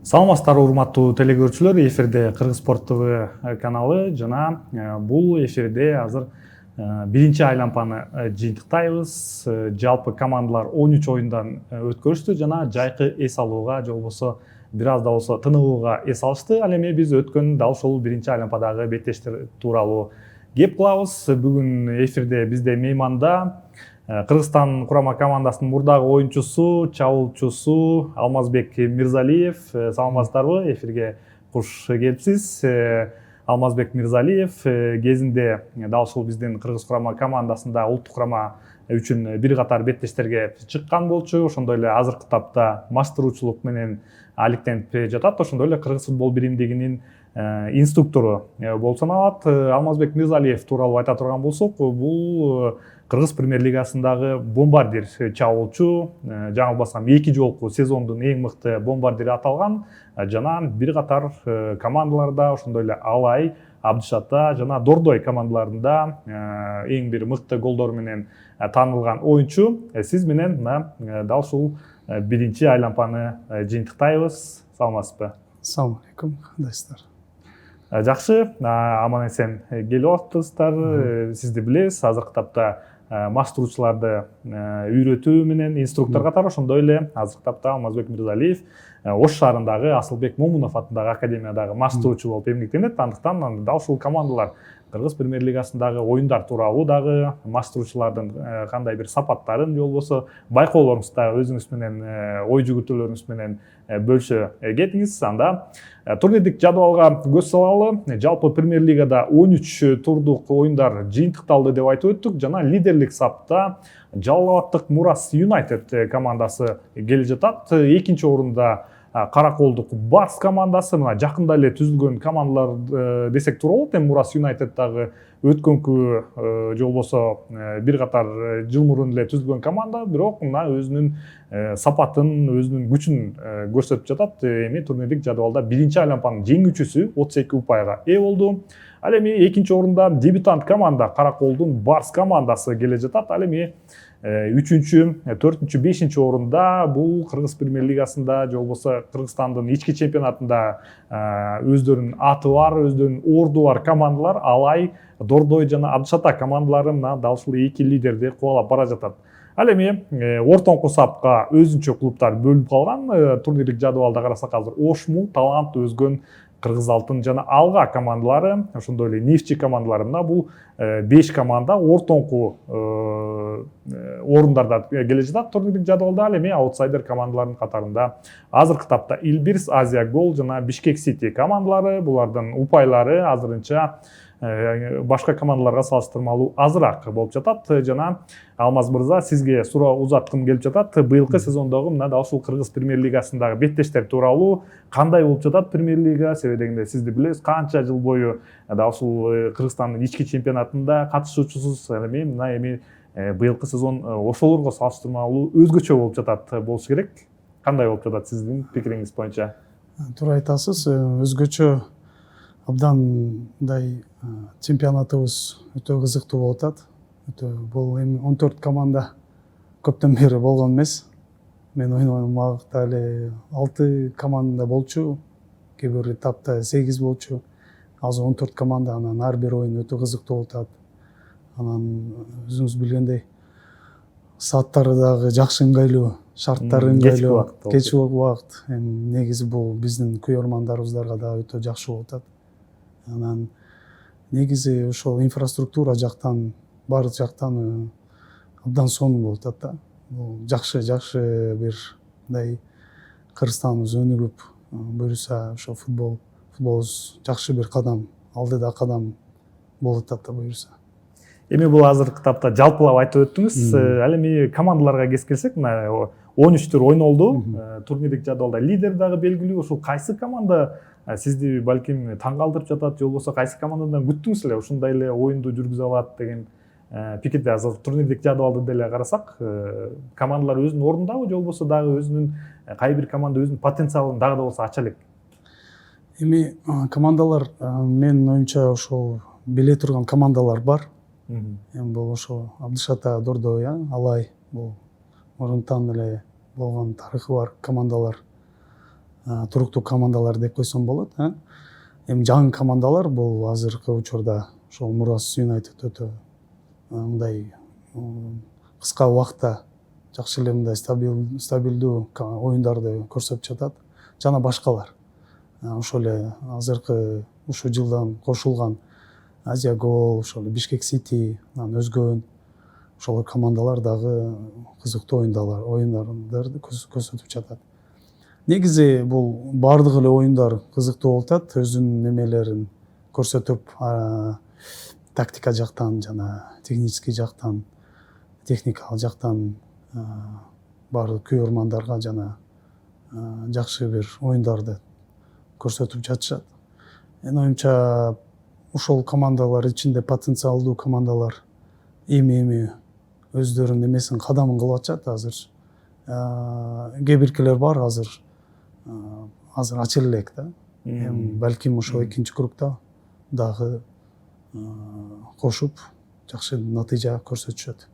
Саламатсыздарбы урматтуу телекөрүүчүлөр, эфирде Кыргыз Спорт ТВ каналы жана бул эфирде азыр биринчи айлампаны жыйынтыктайбыз. Жалпы командалар 13 оюндан өткөрүштү жана жайкы эс алууга же болбосо бир аз да болсо тыныгууга эс алышты. Ал эми биз өткөн дал ушул биринчи айлампадагы беттештер тууралуу кеп кылабыз. Бүгүн эфирде бизде мейманда Кыргызстан курама командасынын мурдагы оюнчусу, чабуулчусу Алмазбек Мирзалиев. Саламатсыздарбы? Эфирге куш келипсиз. Алмазбек Мирзалиев кезинде дал ушул биздин Кыргыз курама командасында улуттук курама үчүн бир катар беттештерге чыккан болчу. Ошондой эле азыркы тапта маштыруучулук менен алектенип жатат. Ошондой эле Кыргыз футбол биримдигинин инструктору болуп саналат. Алмазбек Мирзалиев тууралуу айта турган болсок, бул Кыргыз премьер-лигасындагы бомбардир чабуулчу, жаңылбасам 2 жолку сезондун эң мыкты бомбардири аталган жана бир катар командаларда, ошондой эле Алай, Абдышата жана Дордой командаларында эң бир мыкты голдору менен таанылган оюнчу. Сиз менен дал ушул биринчи айлампаны жыйынтыктайбыз. Саламатсызбы? Assalamu alaikum, кандайсыздар? Жакшы, аман эсен келип атыптырсыздар. Сизди билебиз, азыркы тапта маштыруучуларды үйрөтүү менен инструктор катары, ошондой эле азыркы тапта Алмазбек Мирзалиев Ош шаарындагы Асылбек Момунов атындагы академиядагы маштыруучу болуп эмгектенет. Андыктан дал ушул командалар Кыргыз премьер-лигасындагы оюндар тууралуу дагы маштыруучулардын кандай бир сапаттарын же болбосо байкоолоруңузда өзүңүз менен ой жүгүртүүлөрүңүз менен бөлүшө кетиңиз. Анда турнирлик жадыбалга көз салалы. Жалпы премьер-лигада 13 турдук оюндар жыйынтыкталды деп айтып өттүк жана лидерлик сапта Жалал Абадтык Мурас Юнайтед командасы келе жатат. Экинчи орунда Караколдук Барс командасы, мына жакында эле түзүлгөн командалар десек туура болот. Мурас Юнайтед дагы өткөнкү же болбосо бир катар жыл мурун эле түзүлгөн команда, бирок мына өзүнүн сапатын, өзүнүн күчүн көрсөтүп жатат. Эми турнирлик жадыбалда биринчи айлампанын жеңүүчүсү 32 упайга ээ болду. Ал эми экинчи орунда дебютант команда Караколдун Барс командасы келе жатат. Ал эми 3-чү, 4-чү, 5-чи орунда бул Кыргыз премьер-лигасында же болбосо Кыргызстандын ички чемпионатында өздөрүнүн аты бар, өздөрүнүн орду бар командалар Алай, Дордой жана Абдышата командалары мына дал ушул эки лидерди кубалап бара жатат. Ал эми ортоңку сапка өзүнчө клубтар бөлүнүп калган. Турнирлик жадыбалда карасак азыр Ошму, Талант, Өзгөн, Кыргыз Алтын жана Алга командалары, ошондой эле Нефчи командалары, мына бул 5 команда ортоңку орундарда келе жатат турнирлик жадыбалда. Ал эми аутсайдер командалардын катарында азыркы тапта Илбирс, Азия Гол жана Бишкек Сити командалары, булардын упайлары азырынча башка командаларга салыштырмалуу азыраак болуп жатат. Жана Алмаз мырза, сизге суроо узаткым келип жатат. Быйылкы сезондогу мына дал ушул Кыргыз премьер-лигасындагы беттештер тууралуу кандай болуп жатат премьер-лига? Себеби дегенде сизди билебиз, канча жыл бою дал ушул Кыргызстандын ички чемпионатында катышуучусуз. Эми быйылкы сезон ошолорго салыштырмалуу өзгөчө болуп жатат болушу керек. Кандай болуп жатат сиздин пикириңиз боюнча? Туура айтасыз, өзгөчө абдан мындай чемпионатыбыз өтө кызыктуу болуп атат. Бул эми 14 команда көптөн бери болгон эмес. Мен ойногон убакытта эле 6 команда болчу, кээ бир этапта 8 болчу. Азыр 14 команда, анан ар бир оюн өтө кызыктуу болуп атат. Анан өзүңүз билгендей сааттары дагы жакшы ыңгайлуу, шарттары ыңгайлуу, кечки убакыт. Негизи бул биздин күйөрмандарыбыздарга дагы өтө жакшы болуп атат. Анан негизи ошол инфраструктура жактан, баардык жактан абдан сонун болуп атат да. Бул жакшы бир мындай Кыргызстаныбыз өнүгүп, буюрса ошо футболубуз жакшы бир кадам, алдыда кадам болуп атат да буюрса. Эми бул азыркы тапта жалпылап айтып өттүңүз. Ал эми командаларга келсек, мына 13 тур ойнолду. Турнирлик жадыбалда лидер дагы белгилүү. Ушул кайсы команда сизди балким таң калтырып жатат, же болбосо кайсы командадан күттүңүз эле ушундай эле оюнду жүргүзө алат деген пикирде? Азыр турнирлик жадыбалды деле карасак, командалар өзүнүн ордундабы, же болбосо дагы өзүнүн кай бир команда өзүнүн потенциалын дагы да болсо ача элек? Эми командалар, менин оюмча ошол биле турган командалар бар. Эми бул ошо Абдышата, Дордой, Алай, бул мурунтан эле болгон тарыхы бар командалар. туруктуу командалар деп койсом болот. Эми жаңы командалар бул азыркы учурда ошол Мурас Юнайтед өтө мындай кыска убакта жакшы эле мындай стабилдүү оюндарды көрсөтүп жатат жана башкалар. Ошол эле азыркы ушул жылдан кошулган Азия Гол, ошол Бишкек Сити, өзгө ошол командалар дагы кызыктуу оюндарды көрсөтүп жатат. Негизи бул баардык эле оюндар кызыктуу болуп атат, өзүнүн немелерин көрсөтүп, тактика жактан жана технический жактан, техникалык жактан баардык көрөрмандарга жана жакшы бир оюндарды көрсөтүп жатышат. Менин оюмча ушул командалар ичинде потенциалдуу командалар эми өздөрүнүн эмесин кадамын кылып атышат азыр. Кээ биркилер бар азыр ачыла элек да. Балким ошол экинчи кругда дагы кошуп жакшы натыйжа көрсөтүшөт.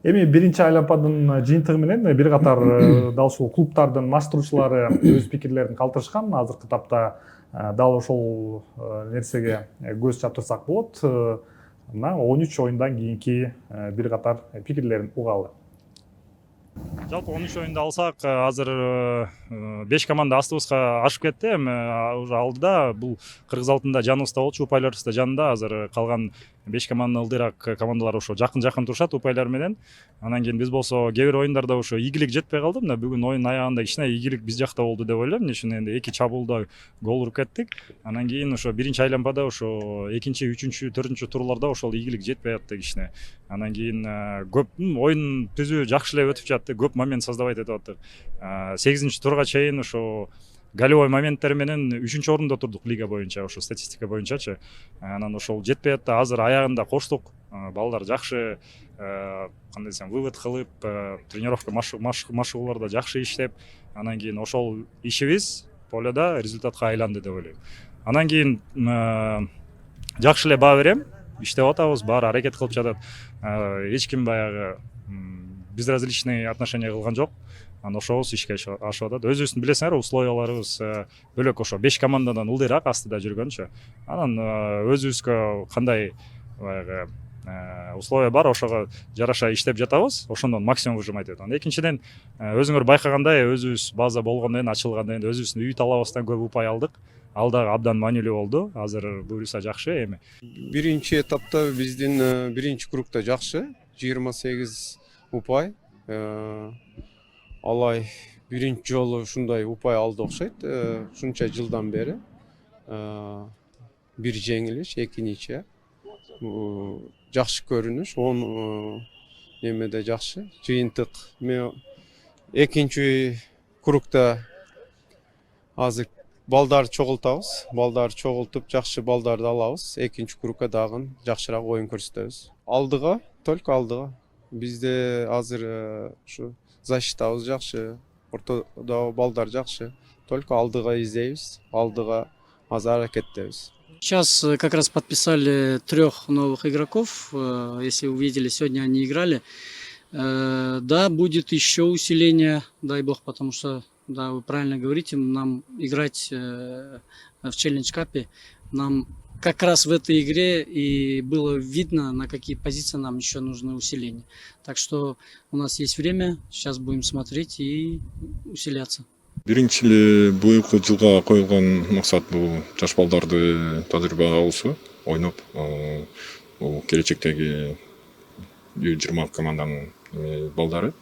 Эми биринчи айлампадын жыйынтыгы менен бир катар дал ушул клубдардын маштыруучулары өз пикирлерин калтырышкан. Азыркы тапта дал ошол нерсеге көз чаптырсак болот. Мына 13 оюндан кийинки бир катар пикирлерин угалы. Жалпы 13 оюнду алсак, азыр 5 команда астыбызга ашып кетти. Эми уже алдыда бул кыргыз алтында жаныбызда болчу, упайларыбыз да жанында. Азыр калган 5 команда ылдыйраак командалар ошо жакын турушат упайлар менен. Анан кийин биз болсо кээ бир оюндарда ошо ийгилик жетпей калды. Мына бүгүн оюн аягында кичине ийгилик биз жакта болду деп ойлойм. Эмне үчүн энди 2 чабуулда гол уруп кеттик. Анан кийин ошо биринчи айлампада ошо экинчи, үчүнчү, төртүнчү турларда ошол ийгилик жетпей атты кичине. Анан кийин көп оюн түзүү жакшы эле өтүп жатты. Көп момент создавать этип аттык. 8-чи турга чейин ошо голевой моменттер менен 3-чү орунда турдук лига боюнча, ошо статистика боюнчачы. Анан ошол жетпей атты. Азыр аягында коштук. Балдар жакшы кандай десем, вывод кылып, тренировка машыгууларда жакшы иштеп, анан кийин ошол ишибиз поледа результатка айланды деп ойлойм. Анан кийин жакшы эле баа берем, иштеп атабыз, баары аракет кылып жатат. Эч ким баягы безразличный отношение кылган жок. Анан ошобуз ишке ашып атат. Өзүбүздүн билесиңер, условияларыбыз бөлөк, ошо 5 командадан ылдыйраак астыда жүргөнчү. Анан өзүбүзгө кандай баягы условия бар, ошого жараша иштеп жатабыз, ошондон максимум выжимать этет. Экинчиден, өзүңөр байкагандай, өзүбүз база болгондон кийин, ачылгандан кийин өзүбүздүн үй талабыбыздан көп упай алдык. Ал дагы абдан маанилүү болду. Азыр буюрса жакшы эми. Биринчи этапта биздин биринчи кругда жакшы, 28 упай. Алай биринчи жолу ушундай упай алды окшойт. Ушунча жылдан бери бир жеңилиш, 2-ниче. Жакшы көрүнүш, 10 немеде жакшы. Жыйынтык. Экинчи кругда азыр балдар чогултабыз. Балдар чогултуп, жакшы балдарды алабыз. Экинчи кругга дагы жакшыраак оюн көрсөтөбүз. Алдыга, только алдыга. Бизде азыр ушу защитабыз жакшы, ортодо балдар жакшы. Только алдыга издейбиз, алдыга азыр аракеттебиз. Сейчас как раз подписали 3 новых игроков. Если вы видели, сегодня они играли. Да, будет еще усиление, дай бог, потому что, да, вы правильно говорите, нам играть в Челлендж Капе, нам как раз в этой игре и было видно, на какие позиции нам еще нужны усиления. Так что у нас есть время, сейчас будем смотреть и усиляться. Биринчи эле быйылкы жылга коюлган максат бул жаш балдарды тажрыйба алуусу, ойноп, бул келечектеги 20 команданын балдары,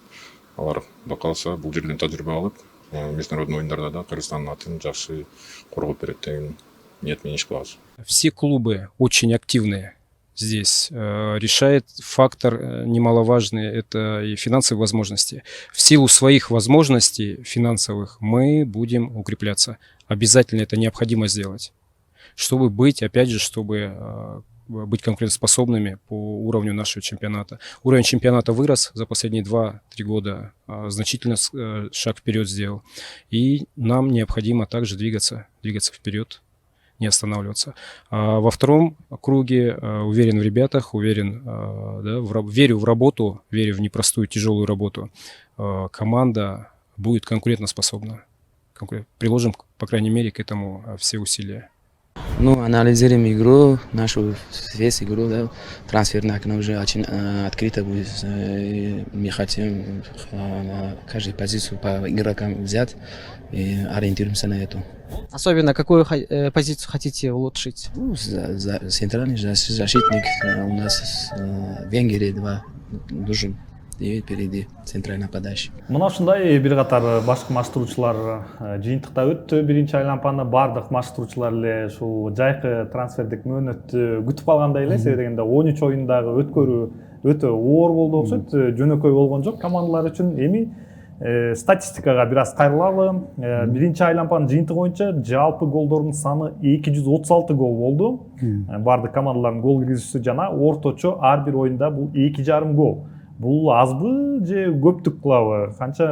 алар бакалса бул жерден тажрыйба алып, международный оюндарда да Кыргызстандын атын жакшы коргоп берет деген ниетмен иш кылабыз. Все клубы очень активные здесь. Решает фактор немаловажный, это и финансовые возможности. В силу своих возможностей финансовых мы будем укрепляться. Обязательно это необходимо сделать. Чтобы быть, опять же, чтобы быть конкурентоспособными по уровню нашего чемпионата. Уровень чемпионата вырос за последние 2-3 года, значительно шаг вперед сделал. И нам необходимо также двигаться вперед, не останавливаться. Во втором круге уверен в ребятах, уверен, да, верю в работу, верю в непростую, тяжелую работу. Команда будет конкурентоспособна. Приложим, по крайней мере, к этому все усилия. Ну, анализируем игру, нашу весь игру, да, трансферное окно уже очень открыто будет. Мы хотим каждую позицию по игрокам взять и ориентируемся на эту. Особенно какую позицию хотите улучшить? Ну, центральный защитник у нас в Венгрии 2 нужен. И впереди центральный нападающий. Мына ушундай бир катар башкы маштыруучулар жыйынтыкта өттү биринчи айланпаны. Бардык маштыруучулар эле ушул жайкы трансфердик мөөнөттү күтүп алгандай эле, себеби дегенде 13 оюндагы өткөрүү өтө оор болду окшойт, жөнөкөй болгон жок командалар үчүн. Эми статистикага бир аз кайрылалы. Биринчи айланпанын жыйынтыгы боюнча жалпы голдордун саны 236 гол болду. Бардык командалардын гол киргизүүсү жана орточо ар бир оюнда бул 2,5 гол. Бул азбы же көптүк кылабы? Канча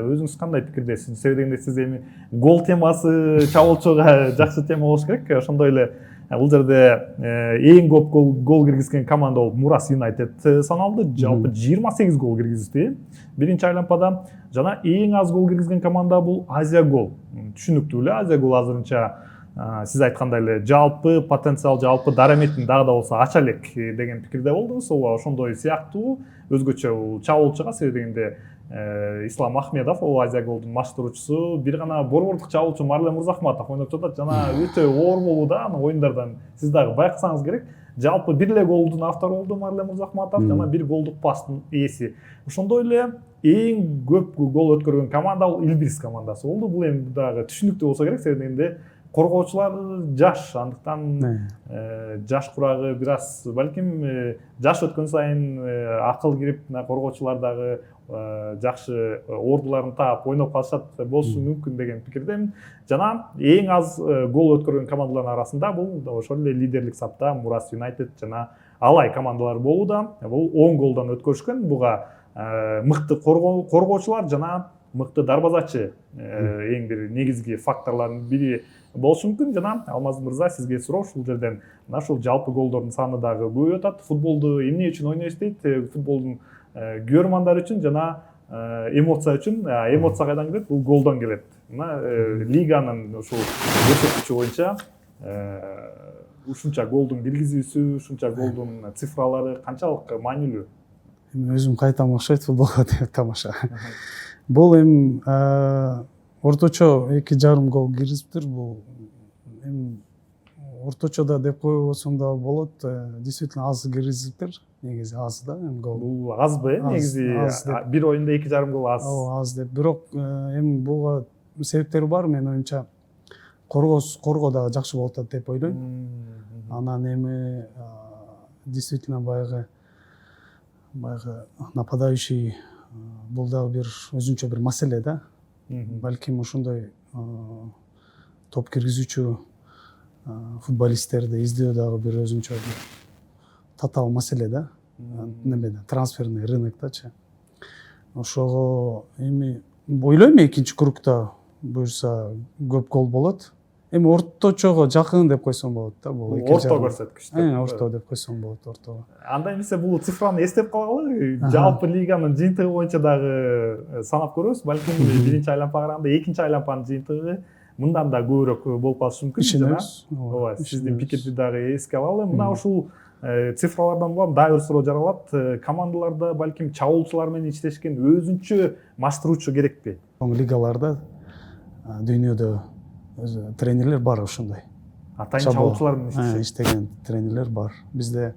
өзүңүз кандай пикирдесиз? Себеби дегенде сиз эми гол темасы чабуулчуга жакшы тема болуш керек. Ошондой эле бул жерде эң көп гол киргизген команда болуп Мурас Юнайтед саналды. Жалпы 28 гол киргизди биринчи айланпада. Жана эң аз гол киргизген команда бул Азия Гол. Түшүнүктүү эле, Азия Гол азырынча сиз айткандай эле жалпы потенциал, жалпы дараметин дагы да болсо ача элек деген пикирде болдуңуз. Ошондой сыяктуу өзгөчө чабуулчуга, себеби дегенде Ислам Ахмедов, Азия Голдун маштыруучусу, бир гана борбордук чабуулчу Марлен Мырзахматов ойноп жатат. Жана өтө оор болууда аны оюндардан сиз дагы байкасаңыз керек. Жалпы бир эле голдун автору болду Марлен Мырзахматов, жана бир голдук пастын ээси. Ошондой эле эң көп гол өткөргөн команда бул Илбирис командасы болду. Бул эми дагы түшүнүктүү болсо керек, себеби дегенде коргоочулар жаш, андыктан жаш курагы бир аз балким жаш өткөн сайын акыл кирип, коргоочулар дагы жакшы ордуларын таап ойноп калышат болушу мүмкүн деген пикирдемин. Жана эң аз гол өткөргөн командалардын арасында бул ошол эле лидерлик сапта Мурас Юнайтед жана Алай командалары болууда. Бул 10 голдан өткөрүшкөн. Буга мыкты коргоочулар жана мыкты дарбазачы эң бир негизги факторлордун бири болушу мүмкүн. Жана Алмаз мырза, сизге суроо ушул жерден мына ушул жалпы голдордун саны дагы көбөйүп атат. Футболду эмне үчүн ойнойбуз дейт? Футболдун көрөрмандар үчүн жана эмоция үчүн. Эмоция кайдан келет? Бул голдон келет. Мына лиганын ушул көрсөткүчү боюнча ушунча голдун киргизүүсү, ушунча голдун цифралары канчалык маанилүү? Эми өзүм кайтам окшойт футболго деп тамаша. Бул эми орточо 2,5 гол киргизиптир. Бул эми орточодо деп койбосом да болот. Действительно аз киргизиптир. Негизи аз да гол. Бул азбы? Негизи бир оюнда 2,5 гол аз. Аз деп. Бирок эми буга себептери бар. Менин оюмча коргоо дагы жакшы болуп атат деп ойлойм. Анан эми действительно баягы нападающий бул дагы бир өзүнчө бир маселе да. Балким ошондой топ киргизүүчү футболисттерди издөө дагы бир өзүнчө бир татаал маселе да. Немеде трансферный рыноктачы. Ошого эми ойлойм экинчи кругда буюрса көп гол болот. Эми орточого жакын деп койсом болот да. Бул орто көрсөткүч. Орто деп койсом болот, ортого. Анда эмесе бул цифраны эстеп калгалы. Жалпы лиганын жыйынтыгы боюнча дагы санап көрөбүз. Балким биринчи айланпага караганда экинчи айланпанын жыйынтыгы мындан да көбүрөөк болуп калышы мүмкүн. Ооба, сиздин пикирди дагы эске алалы. Мына ушул цифралардан улам дагы бир суроо жаралат. Командаларда балким чабуулчулар менен иштешкен өзүнчө маштыруучу керекпи? Лигаларда дүйнөдө тренерлер бар ошондой. Атайын чабуулчулар менен иштеген тренерлер бар. Бизде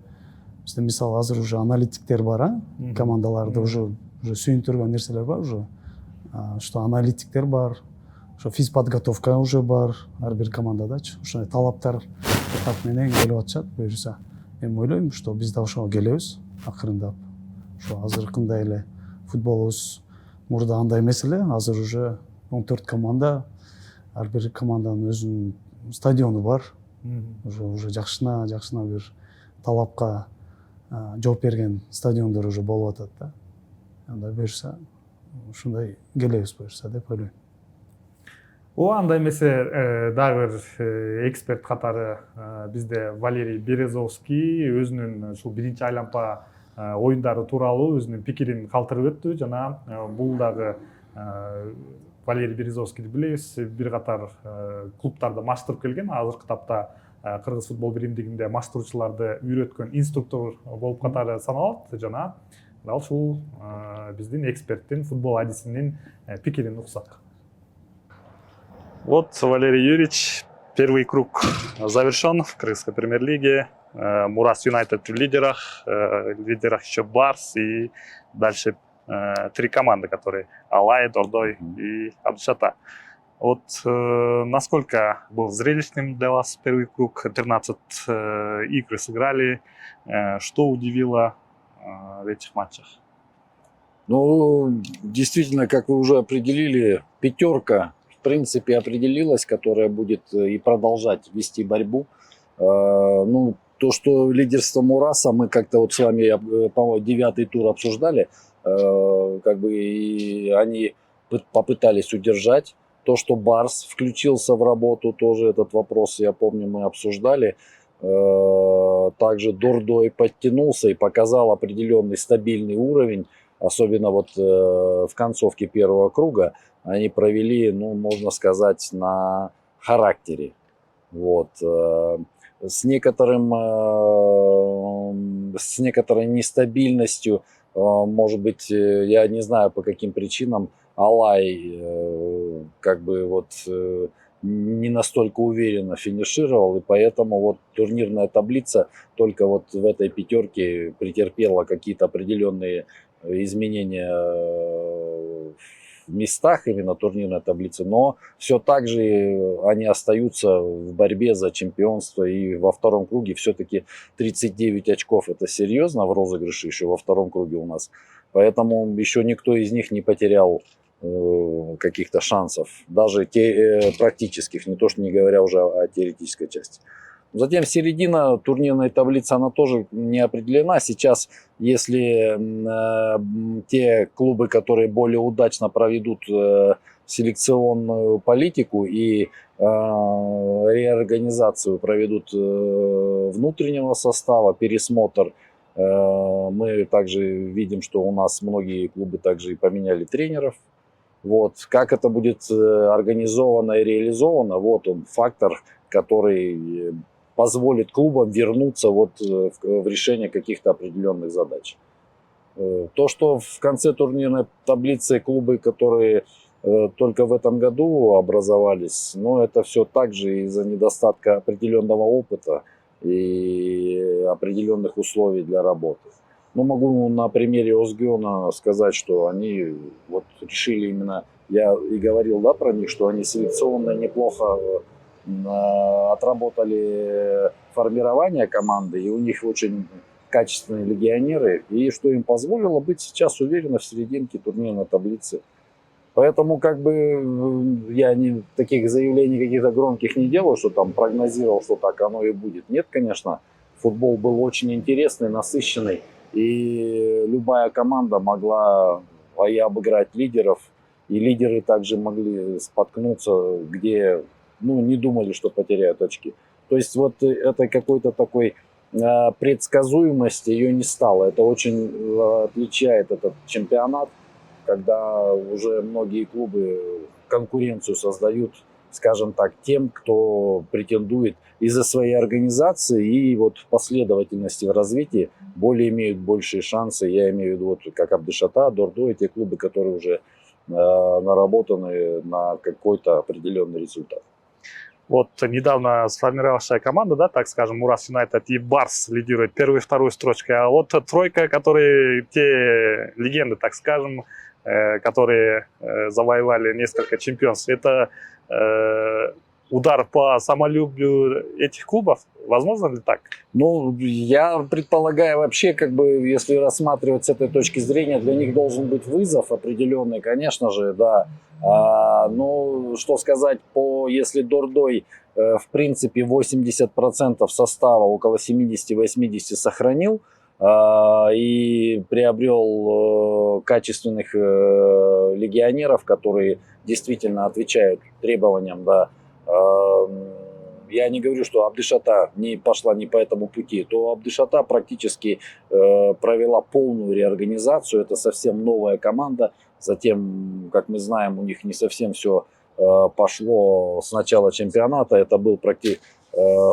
мисалы азыр уже аналитиктер бар, командаларда уже сүйүндүргөн нерселер бар уже. Что аналитиктер бар, ошо физподготовка уже бар ар бир командадачы. Ошондой талаптар так менен келип атышат буюрса. Эми ойлойм, что биз да ошого келебиз акырындап. Ошо азыркындай эле футболубуз мурда андай эмес эле. Азыр уже 14 команда, ар бир команданын өзүнүн стадиону бар. Уже жакшына бир талапка жооп берген стадиондор уже болуп атат да. Анда буюрса ушундай келебиз буюрса деп ойлойм. Анда эмесе дагы бир эксперт катары бизде Валерий Березовский өзүнүн ушул биринчи айланпа оюндары тууралуу өзүнүн пикирин калтырып өттү. Жана бул дагы Валерий Березовскийди билебиз, бир катар клубтарда маштуруп келген. Азыркы тапта Кыргыз футбол биримдигинде маштуруучуларды үйрөткөн инструктор болуп катары саналат жана дал ушул биздин эксперттин, футбол адисинин пикирин уксак. Вот, Валерий Юрьевич, первый круг завершен в Кыргызской премьер-лиге. Мурас Юнайтед в лидерах еще Барс и дальше 3 команды, которые Алай, Дордой и Абдшата. Вот насколько был зрелищным для вас первый круг? 13 игр сыграли. Что удивило в этих матчах? Ну, действительно, как вы уже определили, пятерка в принципе определилась, которая будет и продолжать вести борьбу. Ну, то, что лидерство Мураса, мы как-то вот с вами, по-моему, 9-й тур обсуждали, как бы и они попытались удержать. То, что Барс включился в работу, тоже этот вопрос, я помню, мы обсуждали. Также Дордой подтянулся и показал определенный стабильный уровень, особенно вот в концовке первого круга. Они провели, ну, можно сказать, на характере. Вот. С некоторой нестабильностью, может быть, я не знаю по каким причинам, Алай как бы вот не настолько уверенно финишировал, и поэтому вот турнирная таблица только вот в этой пятерке претерпела какие-то определенные изменения в местах именно турнирной таблицы, но все так же они остаются в борьбе за чемпионство, и во втором круге все-таки 39 очков, это серьезно в розыгрыше еще во втором круге у нас, поэтому еще никто из них не потерял каких-то шансов, даже практических, не то что не говоря уже о теоретической части. Затем середина турнирной таблицы, она тоже не определена. Сейчас, если те клубы, которые более удачно проведут селекционную политику и реорганизацию, проведут внутреннего состава, пересмотр, мы также видим, что у нас многие клубы также и поменяли тренеров. Вот. Как это будет организовано и реализовано, вот он фактор, который позволит клубам вернуться вот в решение каких-то определенных задач. То, что в конце турнирной таблицы клубы, которые только в этом году образовались, но это все также из-за недостатка определенного опыта и определенных условий для работы. Но могу на примере Озгиона сказать, что они вот решили именно, я и говорил, да, про них, что они селекционно неплохо отработали формирование команды, и у них очень качественные легионеры, и что им позволило быть сейчас уверенно в серединке турнирной таблицы. Поэтому как бы я таких заявлений каких-то громких не делал, что там прогнозировал, что так оно и будет. Нет, конечно, футбол был очень интересный, насыщенный, и любая команда могла и обыграть лидеров, и лидеры также могли споткнуться, где не думали, что потеряют очки. То есть вот это какой-то такой предсказуемости ее не стало. Это очень отличает этот чемпионат, когда уже многие клубы конкуренцию создают, скажем так, тем, кто претендует из-за своей организации и вот последовательности в развитии более имеют большие шансы. Я имею в виду, вот, как Абдшата, Дордой, те клубы, которые уже наработаны на какой-то определенный результат. Вот недавно сформировавшая команда, да, так скажем, Мурас Юнайтед и Барс лидирует первой и второй строчкой, а вот тройка, которые те легенды, так скажем, которые завоевали несколько чемпионств, это удар по самолюбию этих клубов? Возможно ли так? Ну, я предполагаю, вообще, как бы, если рассматривать с этой точки зрения, для них должен быть вызов определенный, конечно же, да. Но что сказать, если Дордой, в принципе, 80% состава, около 70-80 сохранил и приобрел качественных легионеров, которые действительно отвечают требованиям, да. Я не говорю, что Абдшата не пошла не по этому пути, то Абдшата практически провела полную реорганизацию. Это совсем новая команда, Затем, как мы знаем, у них не совсем все пошло с начала чемпионата. Это был практически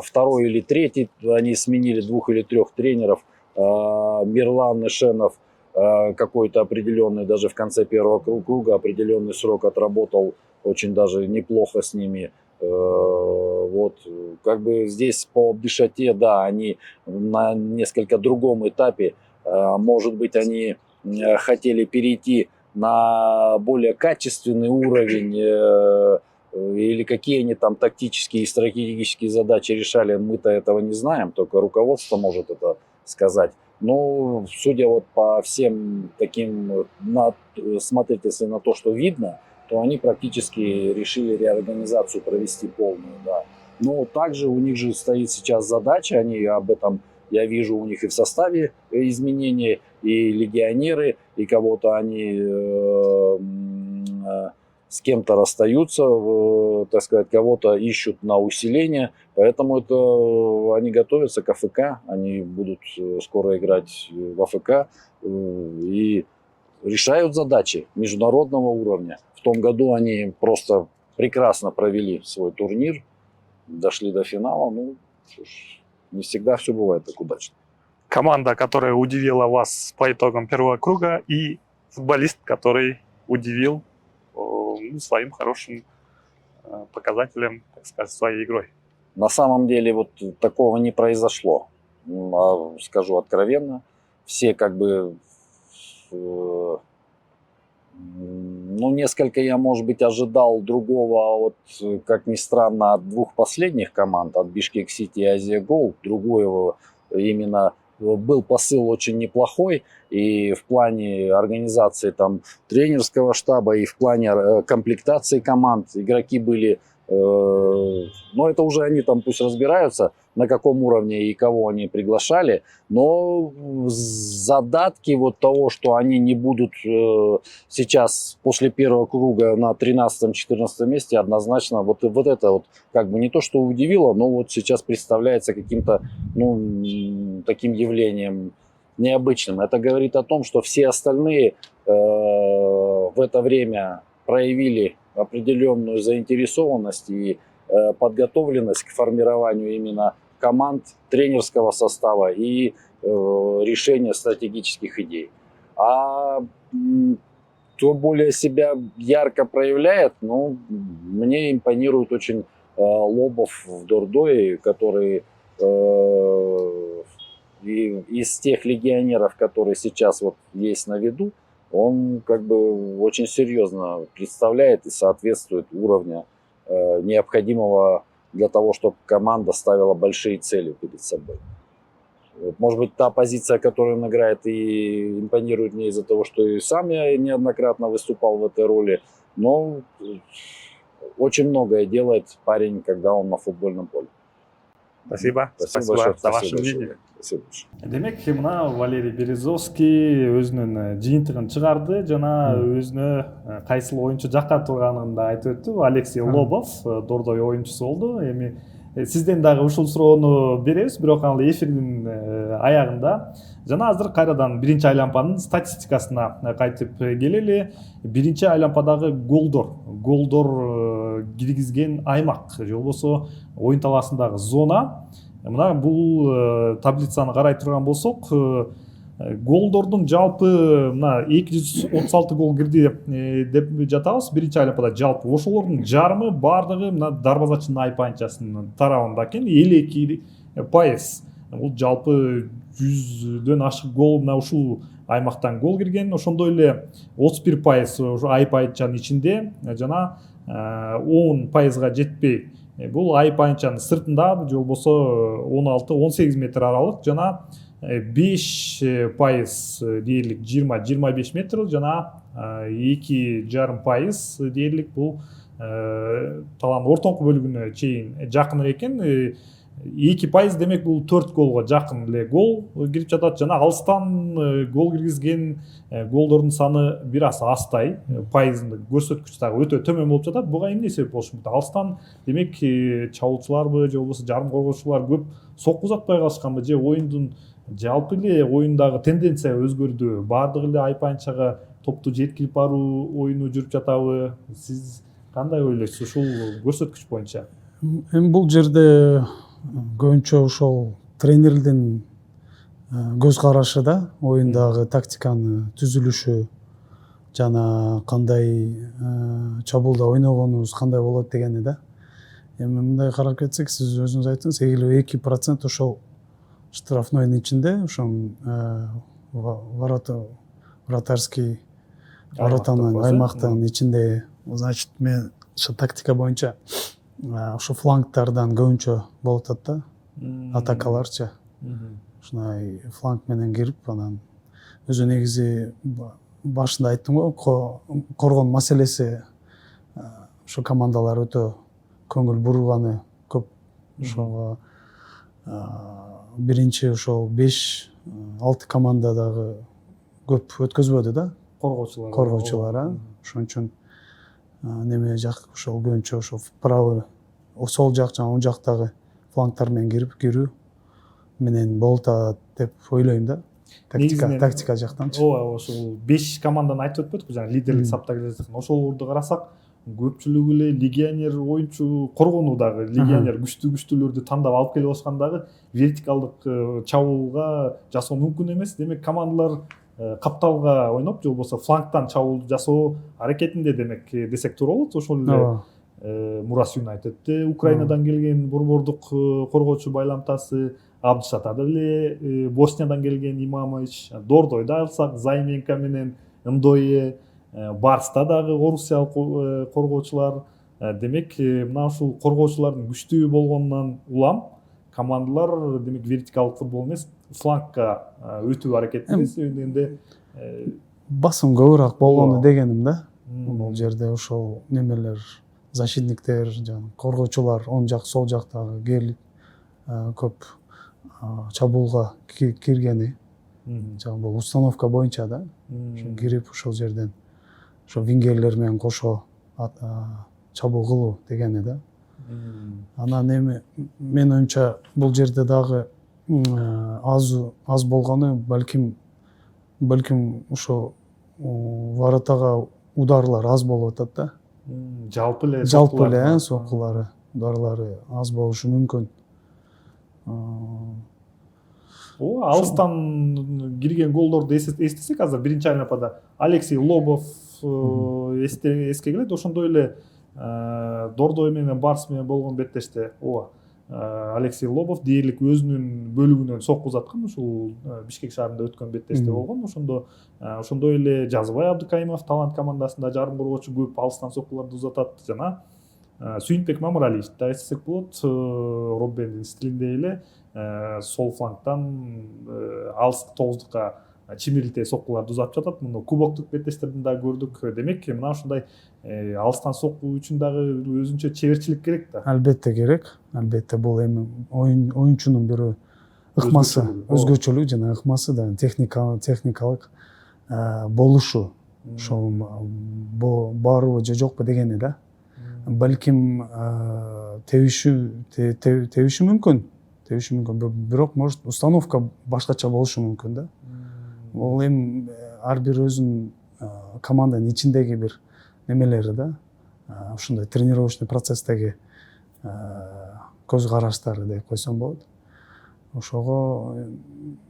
второй или третий. Они сменили 2 или 3 тренеров. Мирлан Нешенов какой-то определенный, даже в конце первого круга определенный срок отработал очень даже неплохо с ними. Вот, как бы здесь по Абдишате, да, они на несколько другом этапе, может быть, они хотели перейти на более качественный уровень, или какие они там тактические и стратегические задачи решали, мы-то этого не знаем, только руководство может это сказать. Но судя вот по всем таким, смотреть если на то, что видно, то они практически решили реорганизацию провести полную, да. Но также у них же стоит сейчас задача, они об этом, я вижу у них и в составе изменения, и легионеры, и кого-то они с кем-то расстаются, так сказать, кого-то ищут на усиление, поэтому это они готовятся к АФК, они будут скоро играть в АФК и решают задачи международного уровня. В том году они просто прекрасно провели свой турнир, дошли до финала. Ну, не всегда все бывает так удачно. Команда, которая удивила вас по итогам первого круга, и футболист, который удивил своим хорошим показателем, так сказать, своей игрой. На самом деле вот такого не произошло. Скажу откровенно, все как бы, ну, несколько я, может быть, ожидал другого, вот, как ни странно, от 2 последних команд, от Бишкек Сити и Азия Гол, другого именно был посыл очень неплохой и в плане организации там тренерского штаба, и в плане комплектации команд. Игроки были, но это уже они там пусть разбираются, на каком уровне и кого они приглашали, но задатки вот того, что они не будут сейчас после первого круга на 13-14 месте, однозначно вот это вот как бы не то, что удивило, но вот сейчас представляется каким-то, ну, таким явлением необычным. Это говорит о том, что все остальные в это время проявили определенную заинтересованность и подготовленность к формированию именно команд, тренерского состава и решения стратегических идей. А кто более себя ярко проявляет, ну, мне импонирует очень Лобов в Дордое, который из тех легионеров, которые сейчас вот есть на виду, он как бы очень серьезно представляет и соответствует уровню необходимого для того, чтобы команда ставила большие цели перед собой. Может быть, та позиция, которую он играет, и импонирует мне из-за того, что и сам я неоднократно выступал в этой роли, но очень многое делает парень, когда он на футбольном поле. Спасибо. Спасибо большое. За ваше мнение. Спасибо большое. Демек мына Валерий Березовский өзүнүн жыйынтыгын чыгарды жана өзүнө кайсыл оюнчу жакка турганын да айтып өттү. Алексей Лобов Дордой оюнчусу болду. Эми сизден дагы ушул суроону беребиз, бирок аны эфирдин аягында. Жана азыр кайрадан биринчи айлампанын статистикасына кайтып келели. Биринчи айлампадагы голдор киргизген аймак же болбосо оюн талаасындагы зона. Мына бул таблицаны карай турган болсок, голдордун жалпы мына 236 гол кирди деп жатабыз биринчи айлампада. Жалпы ошолордун жарымы бардыгы мына дарбазачынын айпайынчасынын тарабында экен, 52%. Бул жалпы 100дөн ашык гол мына ушул аймактан гол кирген. Ошондой эле 31% ошо айпайынчанын ичинде жана 10%га жетпей бул айпайынчанын сыртында же болбосо 16-18 метр аралык жана 5% дээрлик 20-25 метр жана 2,5% дээрлик бул талаанын ортоңку бөлүгүнө чейин жакын экен. 2% демек бул 4 голго жакын эле гол кирип жатат жана алыстан гол киргизген голдордун саны бир аз астай, пайыздык көрсөткүч дагы өтө төмөн болуп жатат. Буга эмне себеп болушу мүмкүн? Алыстан демек чабуучуларбы же болбосо жарым коргоочулар көп сокку узатпай калышканбы же оюндун жалпы эле оюндагы тенденция өзгөрдү? Баардык эле айпайынчага топту жеткирип баруу оюну жүрүп жатабы? Сиз кандай ойлойсуз ушул көрсөткүч боюнча? Эми бул жерде көбүнчө ошол тренердин көз карашы да, оюндагы тактиканы түзүлүшү жана кандай чабуулда ойногонубуз кандай болот дегени да. Эми мындай карап кетсек, сиз өзүңүз айттыңыз, 52% ошол штрафнойдун ичинде, ошол вратарский воротанын аймактын ичинде. Значит, мен ошо тактика боюнча ошо флангтардан көбүнчө болуп атат да, атакаларчы. Ушундай фланг менен кирип, анан өзү негизи башында айттым го, коргон маселеси ошо командалар өтө көңүл бурганы көп. Ошого биринчи ошол 5-6 команда дагы көп өткөзбөдү да, коргоочулар. Ошон үчүн неме жак ошол көбүнчө ошол правый, сол жак жана оң жактагы флангтар менен кирүү менен болуп атат деп ойлойм да. Тактика жактанчы. Ооба, ошол 5 команданы айтып өтпөдүкпү, жана лидерлик сапта келе жаткан. Ошолорду карасак, көпчүлүгү эле легионер оюнчу, коргонуудагы легионер күчтүүлөрдү тандап алып келе башкан дагы вертикалдык чабуулга жасоо мүмкүн эмес. Демек командалар капталга ойноп, же болбосо флангтан чабуул жасоо аракетинде демек десек туура болот. Ошол эле Мурас Юнайтедде Украинадан келген борбордук коргоочу байламтасы, Абдышата деле Босниядан келген Имамович, Дордойду алсак Займенко менен Ндое, Барста дагы орусиялык коргоочулар. Демек мына ушул коргоочулардын күчтүү болгонунан улам командалар демек вертикалдык футбол эмес, флангка өтүү аракетинде басым көбүрөөк болгону дегеним да. Бул жерде ошол немелер, защитниктер, жана коргоочулар оң жак, сол жактагы келип көп чабуулга киргени. Жана бул установка боюнча да. Кирип ошол жерден ошо вингерлер менен кошо чабуул кылуу дегени да. Анан эми менин оюмча бул жерде дагы аз болгону балким ошо воротага ударлар аз болуп атат да. Жалпы эле соккулары, ударлары аз болушу мүмкүн. Алыстан кирген голдорду эстесек, азыр биринчи айланпада Алексей Лобов эске келет. Ошондой эле Дордой менен Барс менен болгон беттеште Алексей Лобов дээрлик өзүнүн бөлүгүнөн сокку узаткан, ушул Бишкек шаарында өткөн беттеште болгон. Ошондой эле Жазыбай Абдыкайымов Талант командасында жарым коргоочу көп алыстан соккуларды узатат. Жана Сүйүнбек Мамыралиев да эстесек болот, Роббендин стилинде эле сол флангтан алыс тогуздукка чимирилте соккуларды узатып жатат. Муну кубоктук беттештерден да көрдүк. Демек мына ушундай алыстан сокку үчүн дагы өзүнчө чеберчилик керек да. Албетте керек. Албетте бул эми оюнчунун бир ыкмасы, өзгөчөлүгү жана ыкмасы да техникалык болушу. Ошол барбы же жокпу дегени да. Балким тебиши мүмкүн, бирок может установка башкача болушу мүмкүн да. Ол эми ар бир өзүнүн команданын ичиндеги бир немелери да. Ушундай тренировочный процесстеги көз караштары деп койсом болот. Ошого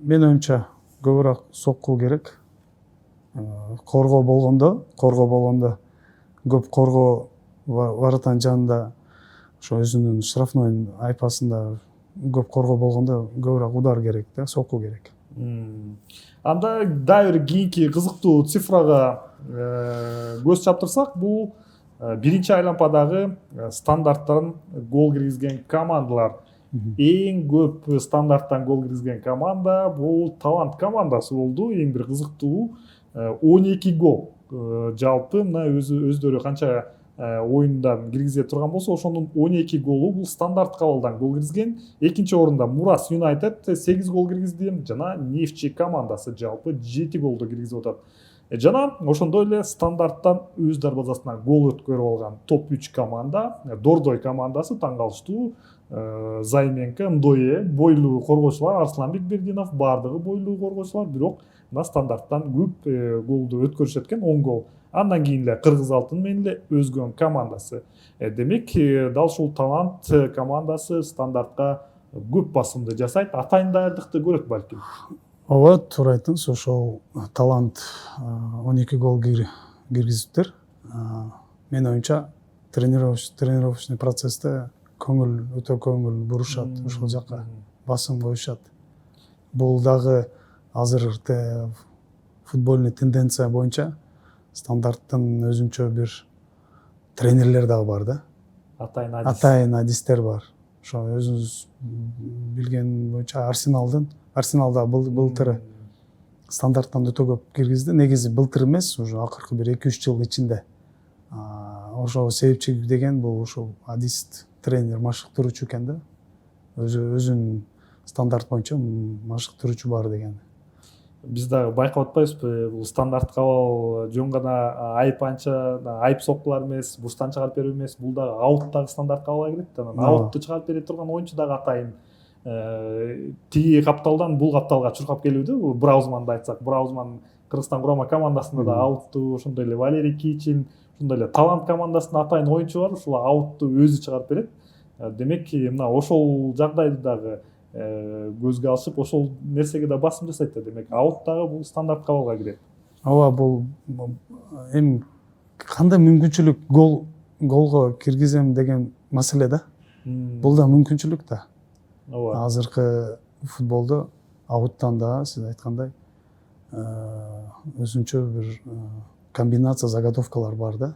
менин оюмча көбүрөөк сокку керек. Коргоо болгондо көп коргоо воротанын жанында ошо өзүнүн штрафной айпасында көп коргоо болгондо көбүрөөк удар керек да, сокку керек. Анда дагы бир кийинки кызыктуу цифрага көз чаптырсак, бул биринчи айланпадагы стандарттан гол киргизген командалар. Эң көп стандарттан гол киргизген команда бул Талант командасы болду. Эң бир кызыктуу 12 гол. Жалпы мына өздөрү канча оюндан киргизе турган болсо, ошонун 12 голу бул стандарт кабылдан гол киргизген. Экинчи орунда Мурас Юнайтед 8 гол киргизди, жана Нефчи командасы жалпы 7 голду киргизип атат. Жана ошондой эле стандарттан өз дарбазасына гол өткөрүп алган топ 3 команда Дордой командасы таң калыштуу Займенко, Ндое бойлуу коргоочулар, Арсланбек Бердинов баардыгы бойлуу коргоочулар, бирок мына стандарттан көп голду өткөрүшөт экен, 10 гол. Андан кийин эле Кыргыз алтын менен эле өзгөн командасы. Демек, дал ушул талант командасы стандартка көп басымды жасайт, атайын даярдыкты көрөт балким. ооба, туура айттыңыз. Ошол талант 12 гол киргизиптир. Менин оюмча тренировочный процессте өтө көңүл бурушат, ошол жака басым коюшат. Бул дагы азыркы футбольный тенденция боюнча стандарттын өзүнчө бир тренерлер дагы бар да. Атайын адистер бар. Ошо өзүңүз билген боюнча Арсеналда былтыр стандарттан өтө көп киргизди. Негизи былтыр эмес, уже акыркы бир 2-3 жыл ичинде. Ошо себепчи деген бул ушул адист, тренер, машыктыруучу экен да. Өзүнүн стандарт боюнча машыктыруучу бар деген. Биз дагы байкап атпайбызбы, бул стандарт кабыл жөн гана айып соккулар эмес, бурчтан чыгарып берүү эмес, бул дагы ауттагы стандарт кабыл кирет да. Аутту чыгарып бере турган оюнчу дагы атайын тиги капталдан бул капталга чуркап келүүдө. Браузманды айтсак, Браузман Кыргызстан курама командасында да аутту, ошондой эле Валерий Кичин, ошондой эле талант командасында атайын оюнчу бар, ушул аутту өзү чыгарып берет. Демек, мына ошол жагдайды дагы көзгө алышып, ошол нерсеге да басым жасайт да. Демек, аут дагы бул стандарт кабылга кирет. Ооба, бул эми кандай мүмкүнчүлүк голго киргизем деген маселе да. Бул да мүмкүнчүлүк да. Ооба. Азыркы футболдо ауттан да сиз айткандай өзүнчө бир комбинация, заготовкалар бар да.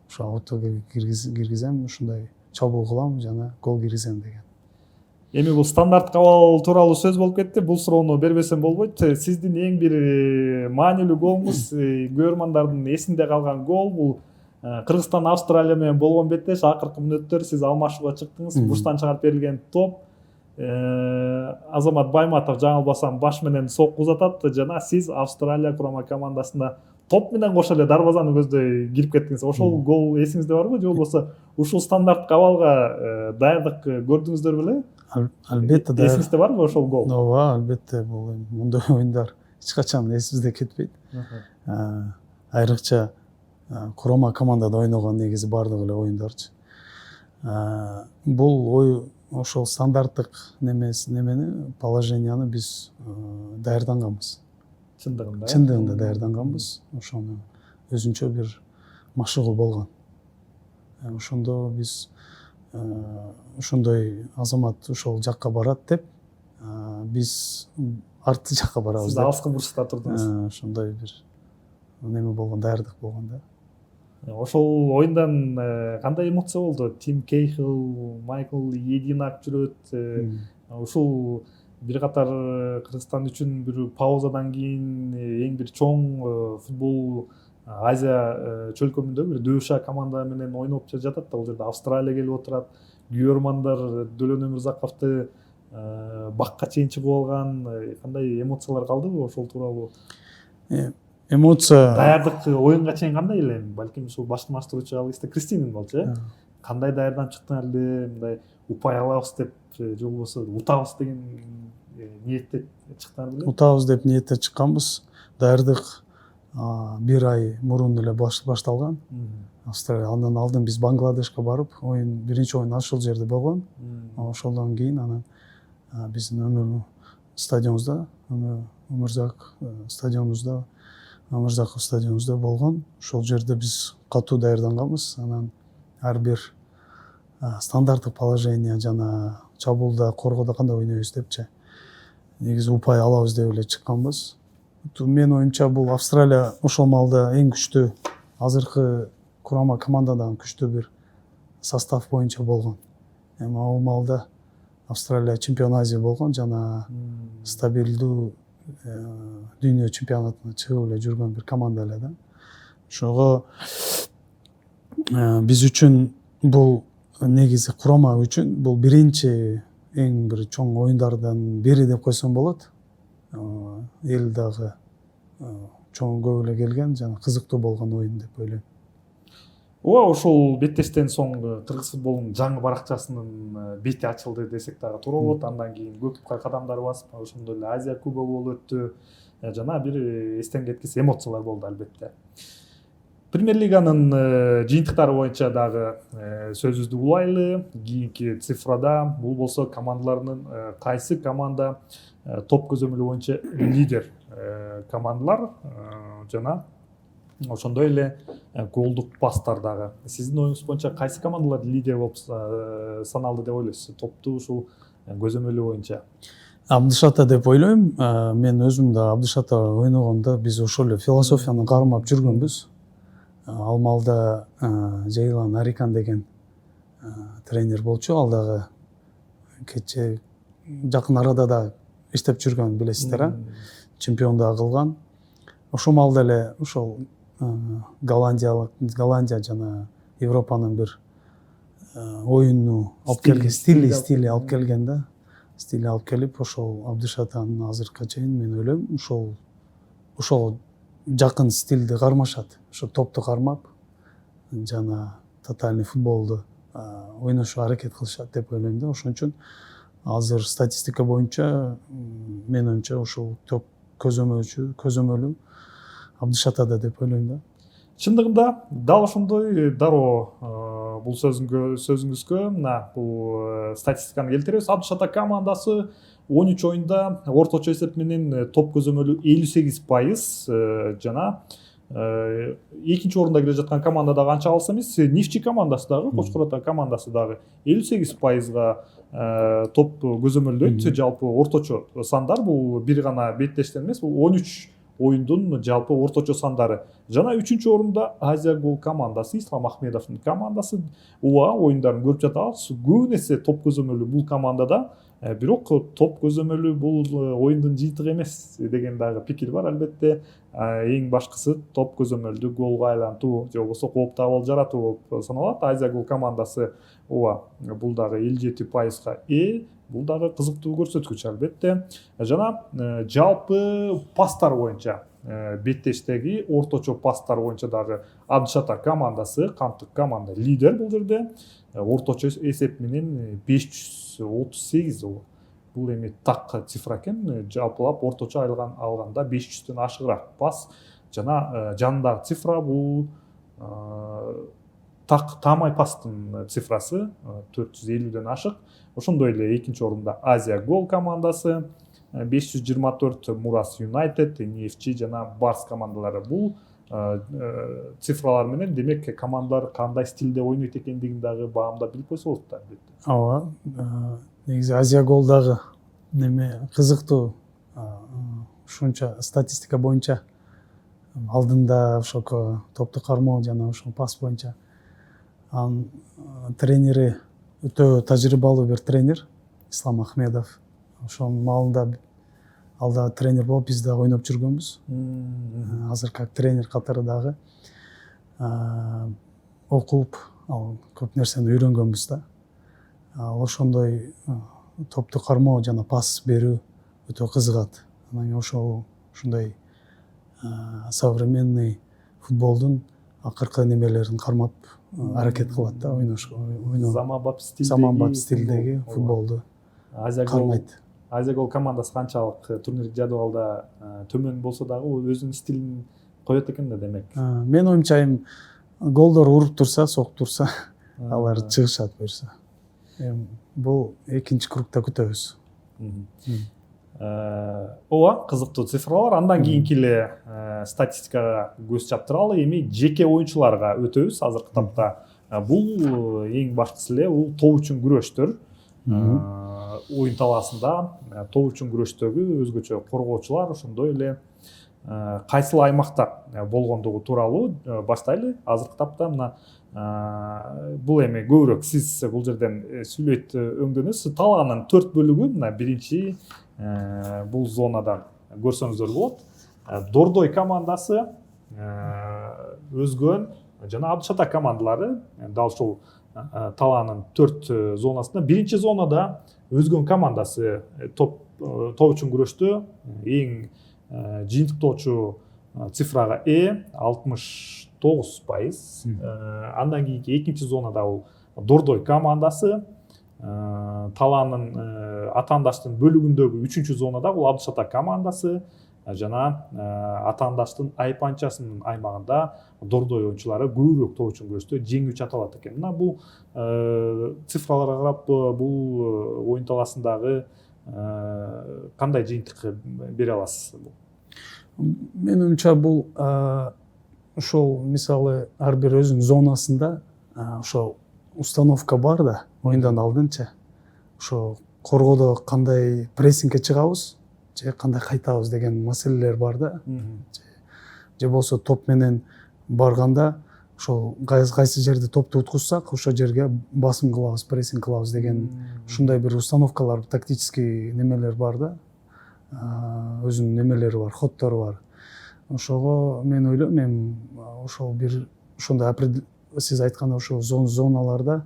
Ошо аутто киргизем, ушундай чабуул кылам жана гол киргизем деген. Эми бул стандарт кабыл тууралуу сөз болуп кетти. Бул суроону бербесем болбойт. Сиздин эң бир маанилүү голуңуз, көрөрмандардын эсинде калган гол бул Кыргызстан Австралия менен болгон беттеш, акыркы мүнөттөр сиз алмашууга чыктыңыз, бурчтан чыгарып берилген топ. Азамат Байматов жаңылбасам баш менен сокку узатат жана сиз Австралия курама командасына топ менен кошо эле дарбазанын көздөй кирип кеттиңиз. Ошол гол эсиңизде барбы, же болбосо ушул стандарт кабалга даярдык көрдүңүздөр беле? Албетте да. Эсиңизде барбы ошол гол? Ооба, албетте, бул мындай оюндар эч качан эсибизде кетпейт. Айрыкча курама командада ойногон негизи бардык эле оюндарчы. Бул ошол стандарттык немени, положенияны биз даярданганбыз. Чындыгында даярданганбыз. Ошону өзүнчө бир машыгуу болгон. Ошондо биз ошондой Азамат ошол жакка барат деп, биз арты жакка барабыз. Сиз алыскы бурчта турдуңуз. Ошондой бир неме болгон, даярдык болгон да. Ошол оюндан кандай эмоция болду? Тим Кейхил, Майкл Единак жүрөт. Ушул бир катар Кыргызстан үчүн бир паузадан кийин эң бир чоң футбол Азия чөлкөмүндө бир дөша команда менен ойноп жатат да. Бул жерде Австралия келип отурат. Күйөрмандар Дөлөн Өмүрзаковду бакка чейин чыгып алган. Кандай эмоциялар калдыбы ошол тууралуу? Эмоция Даярдык оюнга чейин кандай эле? Балким ушул башкы маштыруучу Алиста Кристинин болчу, э? Кандай даярданып чыктыңар эле? Мындай упай алабыз деп, же болбосо утабыз деген ниетте чыктыңар беле? Утабыз деп ниетте чыкканбыз. Даярдык бир ай мурун эле башталган. Австралия. Андан алдын биз Бангладешке барып, биринчи оюн ошол жерде болгон. Ошондон кийин анан биздин стадионубузда, Өмүрзаков стадионубузда болгон. Ошол жерде биз катуу даярданганбыз. Анан ар бир стандарттык положение жана чабуулда, коргоодо кандай ойнойбуз депчи. Негизи упай алабыз деп эле чыкканбыз. Менин оюмча бул Австралия ошол маалда эң күчтүү, азыркы курама командадан күчтүү бир состав боюнча болгон. Эми ал маалда Австралия чемпион Азия болгон жана стабилдүү дүйнө чемпионатына чыгып эле жүргөн бир команда эле да. Ошого биз үчүн бул негизи курама үчүн бул биринчи эң бир чоң оюндардан бири деп койсом болот. Эл дагы чоң көп эле келген жана кызыктуу болгон оюн деп ойлойм. ооба, ошол беттештен соң кыргыз футболунун жаңы баракчасынын бети ачылды десек дагы туура болот. Андан кийин көпкө кадамдар басып, ошондой эле Азия кубогу болуп өттү. Жана бир эстен кеткис эмоциялар болду албетте. Премьер лиганын жыйынтыктары боюнча дагы сөзүбүздү улайлы. Кийинки цифрада бул болсо командалардын кайсы команда топ көзөмөлү боюнча лидер командалар жана ошондой эле голдук пастар дагы. Сиздин оюңуз боюнча кайсы командалар лидер болуп саналды деп ойлойсуз? Топту ушул көзөмөлү боюнча. Абдышата деп ойлойм. Мен өзүм да Абдышата ойногондо биз ошол эле философияны кармап жүргөнбүз. Ал маалда Жейлан Арикан деген тренер болчу. Ал дагы кече жакын арада да иштеп жүргөн, билесиздер, чемпион да кылган. Ошол маалда эле ошол Голландия жана Европанын бир оюну алып келген, стили алып келген да. Стили алып келип, ошол Абдышатанын азыркыга чейин мен ойлойм, ошол жакын стилди кармашат. Ошо топту кармап, жана тотальный футболду ойношко аракет кылышат деп ойлойм да. Ошон үчүн азыр статистика боюнча менин оюмча ошол топ көзөмөлү Абдышатада деп ойлойм да. Чындыгында дал ошондой дароо бул сөзүңүзгө мына бул статистиканы келтиребиз. Абдышата командасы 13 оюнда орточо эсеп менен топ көзөмөлү 58%, жана экинчи орунда келе жаткан команда дагы анча алыс эмес. Нефчи командасы дагы, Кочкор Ата командасы дагы 58%га топ көзөмөлдөйт. Жалпы орточо сандар бул бир гана беттештен эмес, бул 13 оюндун жалпы орточо сандары. Жана 3-чү орунда Азия Гол командасы, Ислам Ахмедовдун командасы. Ооба, оюндарын көрүп жатабыз. Көбүн эсе топ көзөмөлү бул командада. Бирок топ көзөмөлү бул оюндун жыйынтыгы эмес деген дагы пикир бар албетте. Эң башкысы топ көзөмөлдү голго айлантуу же болбосо кооптуу абал жаратуу болуп саналат. Азия Гол командасы ооба бул дагы 57%га бул дагы кызыктуу көрсөткүч албетте. Жана жалпы пастар боюнча беттештеги орточо пастар боюнча дагы Абдышата командасы, кантык команда лидер бул жерде. Орточо эсеп менен 538. Бул эми так цифра экен. Жалпылап орточо алганда 500төн ашыгыраак пас. Жана жанындагы цифра бул таамай пастын цифрасы 450ден ашык. Ошондой эле экинчи орунда Азия Гол командасы 524, Мурас Юнайтед, Нефчи жана Барс командалары. Бул цифралар менен демек командалар кандай стилде ойнойт экендигин дагы баамдап билип койсо болот да албетте. Ооба, негизи Азия Гол дагы неме кызыктуу. Ушунча статистика боюнча алдында ошол топту кармоо жана ошол пас боюнча тренери өтө тажрыйбалуу бир тренер, Ислам Ахмедов. Ошол маалында ал да тренер болуп биз да ойноп жүргөнбүз. Азыр как тренер катары дагы окуп, көп нерсени үйрөнгөнбүз да. Ошондой топту кармоо жана пас берүү өтө кызыгат. Анан ошондой современный футболдун акыркы немелерин кармап аракет кылат да, ойношко. Заманбап стилдеги футболду кармайт. Азия Гол командасы канчалык турнирлик жадыбалда төмөн болсо дагы өзүнүн стилин коет экен да демек. Мен оюмча голдор уруп турса, согуп турса, алар чыгышат буюрса. Бул экинчи кругда күтөбүз. Ооба, кызыктуу цифралар. Андан кийинки эле статистикага көз чаптыралы. Эми жеке оюнчуларга өтөбүз азыркы тапта. Бул эң башкысы эле бул топ үчүн күрөштөр. Оюн талаасында топ үчүн күрөштөгү өзгөчө коргоочулар, ошондой эле кайсыл аймакта болгондугу тууралуу баштайлы. Азыркы тапта мына бул эми көбүрөөк сиз бул жерден сүйлөйт өңдөнөсүз. Талаанын 4 бөлүгү мына биринчи бул зонадан көрсөңүздөр болот. Дордой командасы өзгөн жана Абдышата командалары дал ушул талаанын 4 зонасында. Биринчи зонада өзгөн командасы топ үчүн күрөштө эң жыйынтыктоочу цифрага 64 9%. Андан кийинки экинчи зонада бул Дордой командасы. Талаанын Атаандаштын бөлүгүндөгү 3-чү зонада бул Абдыш Ата командасы жана Атаандаштын Айпанчасынын аймагында Дордой оюнчулары көбүрөөк топ үчүн күрөштө жеңүүчү аталат экен. Мына бул цифраларга карап бул оюн талаасындагы кандай жыйынтык бере аласыз? Менин оюмча бул ошол мисалы ар бир өзүнүн зонасында ошол установка бар да, оюндан алдынча ошо коргоодо кандай прессингке чыгабыз же кандай кайтабыз деген маселелер бар да. Же болбосо топ менен барганда ошол кайсы жерде топту уткузсак ошол жерге басым кылабыз, прессинг кылабыз деген ушундай бир установкалар, тактический немелер бар да. Өзүнүн немелери бар, ходдору бар. Ошого мен ойлойм, мен ошол бир ошондой сиз айткандай ошол зоналарда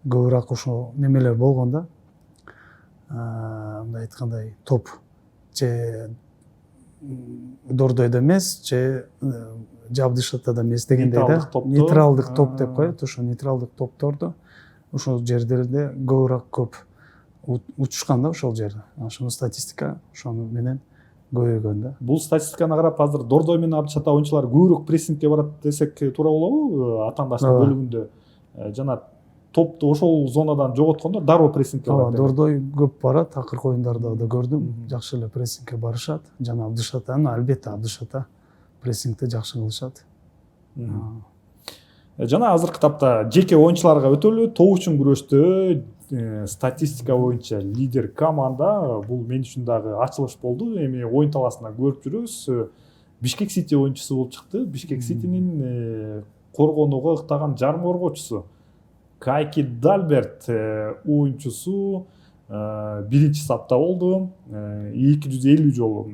көбүрөөк ошо немелер болгон да. Мындай айткандай топ же Дордойдо эмес, же Абдыш Атада эмес дегендей да. Нейтралдык топ деп коет, ошо нейтралдык топторду ошол жерлерде көп учушкан да ошол жерде. Ошонун статистика ошону менен көбөйгөн да. Бул статистиканы карап азыр Дордой менен Абдыш Ата оюнчулары көбүрөөк прессингке барат десек туура болобу? Атаандаштын бөлүгүндө жана топту ошол зонадан жоготкондо дароо прессингке барат. Дордой көп барат, акыркы оюндарда да көрдүм, жакшы эле прессингке барышат. Жана Абдыш Ата, албетте Абдыш Ата прессингти жакшы кылышат. Жана азыркы тапта жеке оюнчуларга өтөлү, топ үчүн күрөштө статистика боюнча лидер команда. Бул мен үчүн дагы ачылыш болду. Эми оюн талаасында көрүп жүрөбүз. Бишкек Сити оюнчусу болуп чыкты. Бишкек Ситинин коргонууга ыктаган жарым коргоочусу Кайки Дальберт оюнчусу биринчи сапта болду. 250 жолу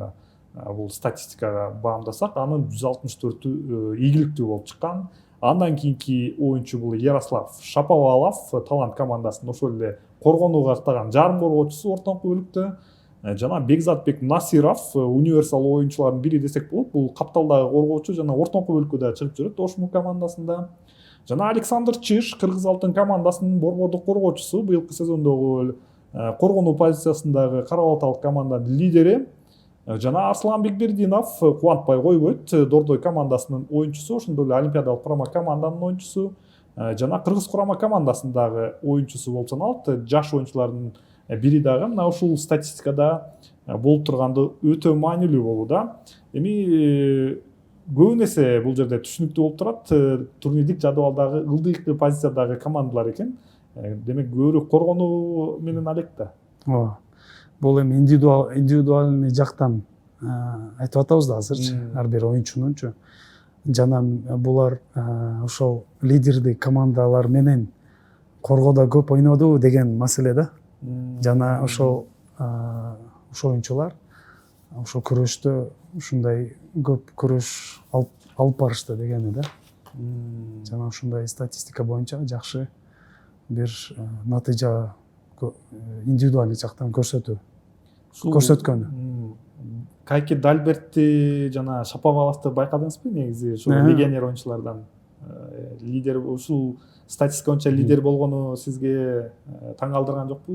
бул статистикага баамдасак, анын 164-ü ийгиликтүү болуп чыккан. Андан кийинки оюнчу бул Ярослав Шаповалов, Талант командасынын ошол эле коргонууга ыктаган жарым коргоочусу ортоңку бөлүктө. Жана Бекзатбек Насиров, универсал оюнчулардын бири десек болот. Бул капталдагы коргоочу жана ортоңку бөлүккө да чыгып жүрөт Ошму командасында. Жана Александр Чиш, Кыргыз Алтын командасынын борбордук коргоочусу, быйылкы сезондогу коргонуу позициясындагы Кара Балталык команданын лидери. Жана Арслан Бекбердинов, кубантпай койбойт, Дордой командасынын оюнчусу, ошондой эле Олимпиадалык курама команданын оюнчусу. Жана Кыргыз курама командасындагы оюнчусу болуп саналат. Жаш оюнчулардын бири дагы мына ушул статистикада болуп турганды өтө маанилүү болду да. Эми көбүн эсе бул жерде түшүнүктүү болуп турат. Турнирлик жадыбалдагы ылдыйкы позициядагы командалар экен. Демек көбүрөөк коргонуу менен алек да. Ооба. Бул эми индивидуальный жактан айтып атабыз да азырчы, ар бир оюнчунунчу. Жана булар ошол лидердик командалар менен коргоодо көп ойноду деген маселе да. Жана ошол оюнчулар ошол күрөштө ушундай көп күрөш алып барышты дегени да. Жана ушундай статистика боюнча жакшы бир натыйжа индивидуальный жактан көрсөткөн. Кайки Дальбертти жана Шаповаловду байкадыңызбы негизи? Ушул легионер оюнчулардан лидер, ушул статистика боюнча лидер болгону сизге таң калтырган жокпу?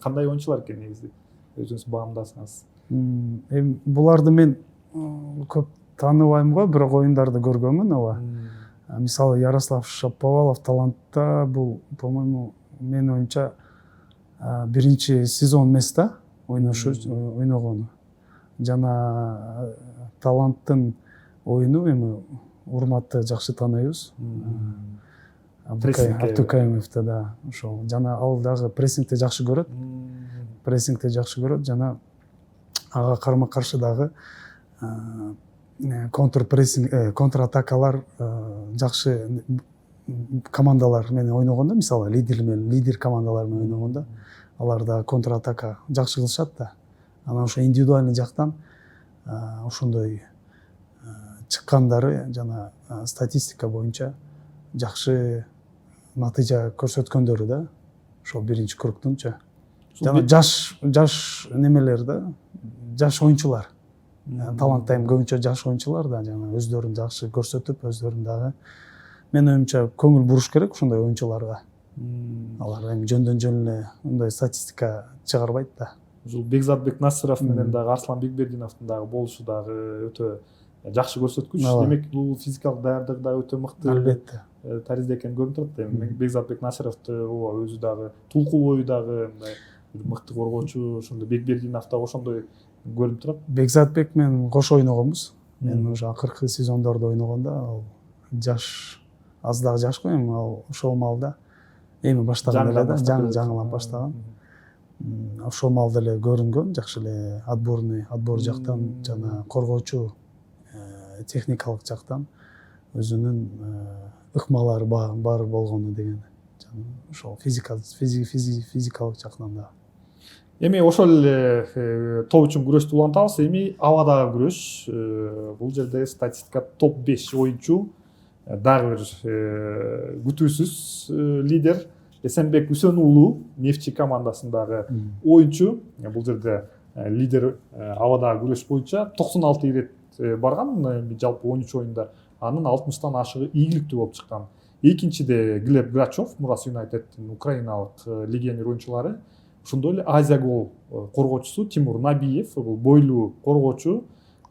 Кандай оюнчулар экен негизи? Өзүңүз баамдасаңыз. Эми буларды мен көп тааныбайм го, бирок оюндарды көргөнмүн, ооба. Мисалы Ярослав Шаповалов Талантта бул, по-моему, менин оюмча биринчи сезон эмес да ойногону. Жана Таланттын оюну эми урматты жакшы тааныйбыз. Абдукаимовду да ошол. Жана ал дагы прессингти жакшы көрөт. Жана ага карама каршы дагы контратакалар жакшы командалар менен ойногондо, мисалы лидер командалар менен ойногондо аларда контратака жакшы кылышат да. Анан ошо индивидуальный жактан ошондой чыккандары жана статистика боюнча жакшы натыйжа көрсөткөндөрү да. Ошол биринчи кругтунча. Жана жаш немелер да, жаш оюнчулар. талантта эми көбүнчө жаш оюнчулар да жана өздөрүн жакшы көрсөтүп, өздөрүн дагы менин оюмча көңүл буруш керек ушундай оюнчуларга. Алар эми жөндөн жөн эле мындай статистика чыгарбайт да. Ушул Бекзатбек Насыров менен дагы Арслан Бекбердиновдун дагы болушу дагы өтө жакшы көрсөткүч. Демек бул физикалык даярдыгы да өтө мыкты. Албетте. Таризде экени көрүнүп турат. Эми Бекзатбек Насыровду ооба өзү дагы тулку бою дагы мыкты коргоочу, ошондой Бекбердинов дагы ошондой көрүнүп турат. Бекзатбек менен кошо ойногонбуз. Мен уже акыркы сезондордо ойногондо ал жаш аз дагы жашкы эми ал ошол маалда эми баштаган эле да, жаңылап баштаган. Ошол маалда эле көрүнгөн, жакшы эле отбор жактан жана коргоочу техникалык жактан өзүнүн ыкмалары бар болгону деген. Ошол физикалык жактан да. Эми ошол эле топ үчүн күрөштү улантабыз. Эми абадагы күрөш. Бул жерде статистика топ 5 оюнчу. Дагы бир күтүүсүз лидер Эсенбек Үсөн уулу Нефчи командасындагы оюнчу. Бул жерде лидер абадагы күрөш боюнча 96 ирет барган, жалпы 13 оюнда. Анын 60тан ашыгы ийгиликтүү болуп чыккан. Экинчиде Глеб Грачев, Мурас Юнайтеддин украиналык легионер оюнчулары. Ошондой эле Азия гол коргоочусу Тимур Набиев, бул бойлуу коргоочу.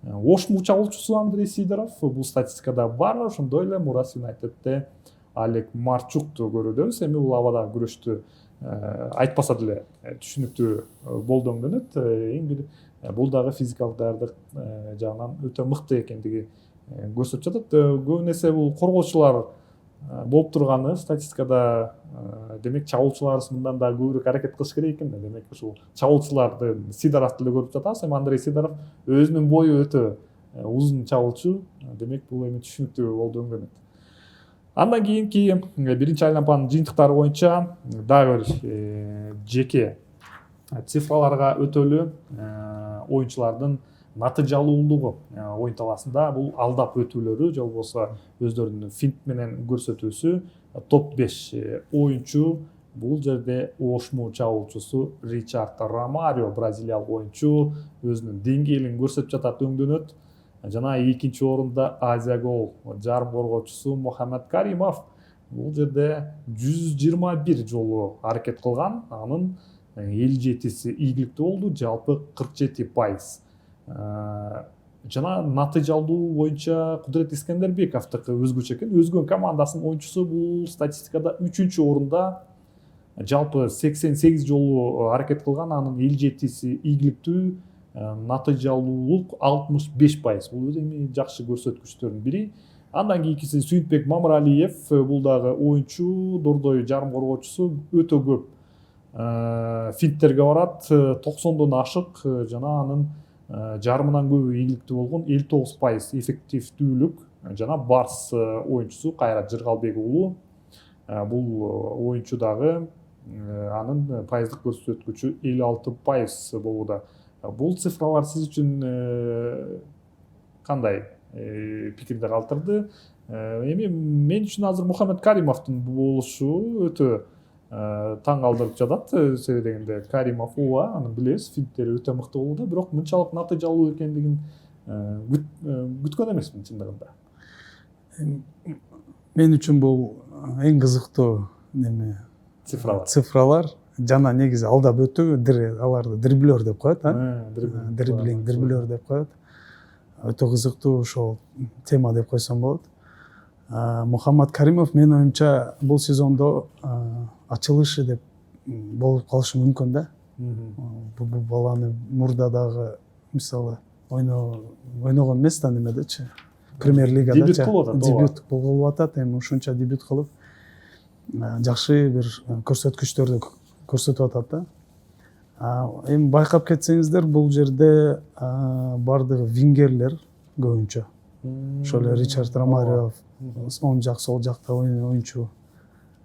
Ошму чабуулчусу Андрей Сидоров, бул статистикада бар. Ошондой эле Мурас Юнайтедде Олег Марчукту көрүүбүз. Эми бул абадагы күрөштү айтпаса деле түшүнүктүү болду өңдөнөт. Эң бир бул дагы физикалык даярдык жагынан өтө мыкты экендиги көрсөтүп жатат. Көбүн эсе бул коргоочулар болуп турганы статистикада, демек чабуулчуларыбыз мындан да көбүрөөк аракет кылыш керек экен да. Демек ушул чабуулчуларды Сидоровду эле көрүп жатабыз. Эми Андрей Сидоров өзүнүн бою өтө узун чабуулчу. Демек бул эми түшүнүктүү болду өңдөнөт. Андан кийинки биринчи айлампанын жыйынтыктары боюнча дагы бир жеке цифраларга өтөлү. Оюнчулардын натыйжалуулугу оюн талаасында бул алдап өтүүлөрү же болбосо өздөрүнүн финт менен көрсөтүүсү. Топ 5 оюнчу бул жерде Ошму чабуулчусу Ричард Ромарио, бразилиялык оюнчу, өзүнүн деңгээлин көрсөтүп жатат өңдөнөт. Жана экинчи орунда Азия гол жарым коргоочусу Мухаммед Каримов. Бул жерде 121 жолу аракет кылган, анын 57си ийгиликтүү болду, жалпы 47%. Жана натыйжалуу боюнча Кудрет Искендербековдуку өзгөчө экен. Өзгөн командасынын оюнчусу бул статистикада 3-чү орунда, жалпы 88 жолу аракет кылган, анын 57си ийгиликтүү, натыйжалуулук 65%. Бул эми жакшы көрсөткүчтөрдүн бири. Андан кийинкиси Сүйүнтбек Мамыралиев, бул дагы оюнчу, дордой жарым коргоочусу, өтө көп финттерге барат, 90дон ашык, жана анын жарымынан көбү ийгиликтүү болгон 59% эффективдүүлүк. Жана Барс оюнчусу Кайрат Жыргалбек уулу, бул оюнчу дагы анын пайыздык көрсөткүчү 56% болууда. Бул цифралар сиз үчүн кандай пикирди калтырды? Эми мен үчүн азыр Мухаммед Каримовдун болушу өтө таң калтырып жатат. Себеби дегенде Каримов ооба, аны билебиз, финттери өтө мыкты болууда, бирок мынчалык натыйжалуу экендигин күткөн эмесмин чындыгында. Мен үчүн бул эң кызыктуу неме цифралар. Жана негизи алдап өтүү, аларды дриблер деп коет, дриблер деп коет. Өтө кызыктуу ошол тема деп койсом болот. Мухаммад Каримов менин оюмча бул сезондо ачылышы деп болуп калышы мүмкүн да. Бул баланы мурда дагы мисалы ойногон эмес да немедечи. Премьер-лигадачы дебют болуп атат, эми ушунча дебют кылып жакшы бир көрсөткүчтөрдү көрсөтүп атат да. Эми байкап кетсеңиздер, бул жерде бардыгы вингерлер көбүнчө. Ошол Ричард Ромарио оң жак, сол жакта оюнчу.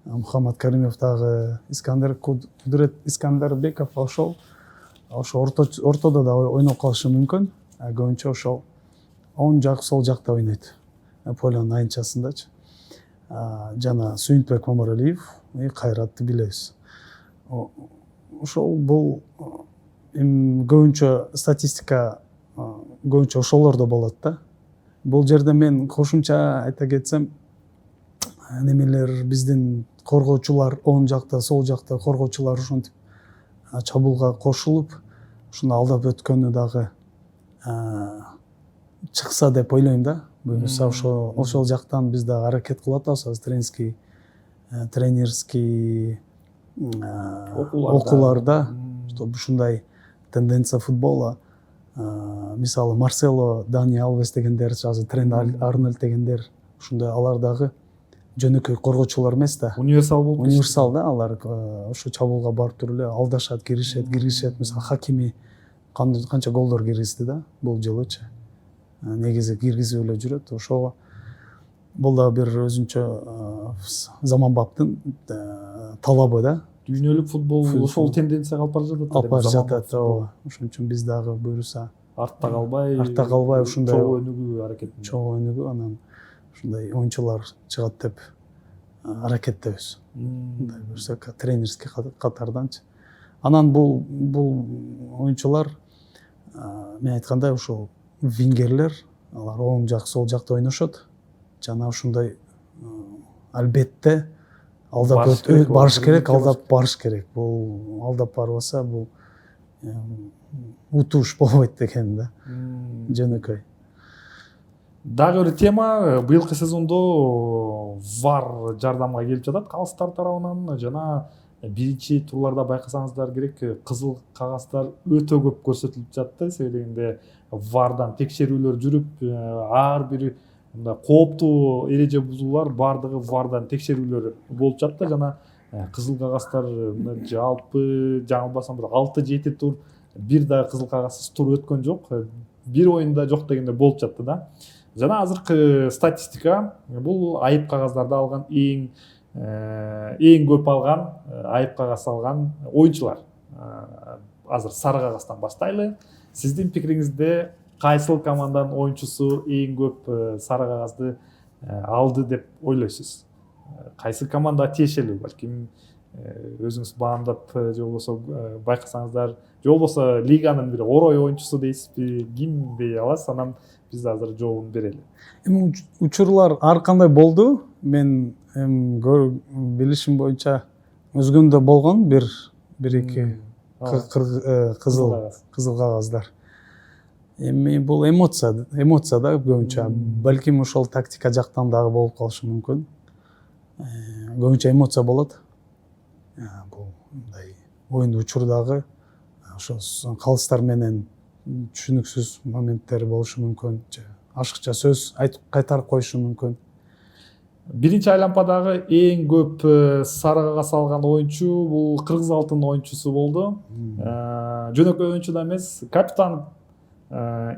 Мухаммад Каримов дагы, Кудрет Искендербеков ошол ортодо да ойноп калышы мүмкүн. Көбүнчө ошол оң жак, сол жакта ойнойт. Полянын айынчасындачы. Жана Сүйүнтбек Мамыралиев, Кайратты билебиз. Ошол бул көбүнчө статистика көбүнчө ошолор да болот да. Бул жерде мен кошумча айта кетсем, немелер биздин коргоочулар оң жакта, сол жакта коргоочулар ушинтип чабуулга кошулуп, ушуну алдап өткөнү дагы чыкса деп ойлойм да. Буюрса ошол жактан биз дагы аракет кылып атабыз, тренерский окууларда, чтобы ушундай тенденция футбола, мисалы Марсело, Дани Алвес дегендер, азыр Трент Арнольд дегендер, ушундай алар дагы жөнөкөй коргоочулар эмес да. Универсал болуп Универсал да, алар ошо чабуулга барып туруп эле алдашат, киришет. Мисалы Хакими канча голдор киргизди да бул жылычы. Негизи киргизип эле жүрөт. Ошого бул да бир өзүнчө заманбаптын талабы да. Дүйнөлүк футбол ошол тенденция калып бара жатат. Алып бара жатат. Ошон үчүн биз дагы буюрса артта калбай ушундай чогуу өнүгүү аракетинде. Чогуу өнүгүү, анан ушундай оюнчулар чыгат деп аракеттебиз. Мындай буюрса тренерский катарданчы. Анан бул оюнчулар мен айткандай ушул вингерлер, алар оң жак, сол жакта ойношот. Жана ушундай албетте алдап барыш керек, алдап барыш керек. Бул алдап барбаса бул утуш болбойт деген да. Жөнөкөй. Дагы бир тема, быйылкы сезондо VAR жардамга келип жатат калыстар тарабынан. Жана биринчи турларда байкасаңыздар керек, кызыл кагаздар өтө көп көрсөтүлүп жатты. Себеби дегенде VAR-дан текшерүүлөр жүрүп, ар бир мындай кооптуу эреже бузуулар бардыгы VAR-дан текшерүүлөр болуп жатты. Жана кызыл кагаздар жалпы жаңылбасам бир 6-7 тур бир дагы кызыл кагазсыз тур өткөн жок. Бир оюнда жок дегенде болуп жатты да. Жана азыркы статистика бул айып кагаздарды алган эң көп алган айып кагаз алган оюнчулар. Азыр сары кагаздан баштайлы. Сиздин пикириңизде кайсыл команданын оюнчусу эң көп сары кагазды алды деп ойлойсуз? Кайсы командага тиешелүү? Балким өзүңүз баамдап же болбосо байкасаңыздар, же болбосо лиганын бир орой оюнчусу дейсизби? Ким дей аласыз? Анан биз азыр жообун берели. Эми учурлар ар кандай болду. Мен билишим боюнча өзгөндө болгон бир-эки кызыл кагаздар. Эми бул эмоция да көбүнчө. Балким ошол тактика жактан дагы болуп калышы мүмкүн. Көбүнчө эмоция болот. Бул мындай оюн учурдагы ошо калыстар менен түшүнүксүз моменттер болушу мүмкүн. Ашыкча сөз айтып кайтарып коюшу мүмкүн. Биринчи айлампадагы эң көп сары кагаз алган оюнчу бул Кыргыз алтын оюнчусу болду. Жөнөкөй оюнчу да эмес, капитан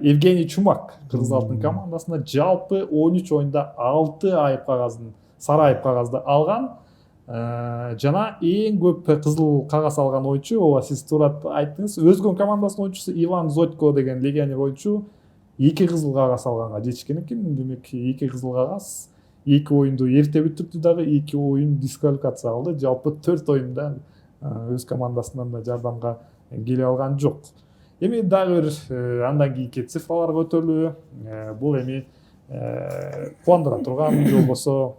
Евгений Чумак Кыргыз алтын командасында жалпы 13 оюнда 6 айып кагазын, сары айып кагазды алган. Жана эң көп кызыл кагаз алган оюнчу, ооба сиз туура айттыңыз, өзгөн командасынын оюнчусу Иван Зодько деген легионер оюнчу 2 кызыл кагаз алганга жетишкен экен. Демек 2 кызыл кагаз 2 оюнду эрте бүтүрдү дагы, 2 оюн дисквалификация алды. Жалпы 4 оюнда өз командасынан да жардамга келе алган жок. Эми дагы бир андан кийинки цифраларга өтөлү. Бул эми кубандыра турган, же болбосо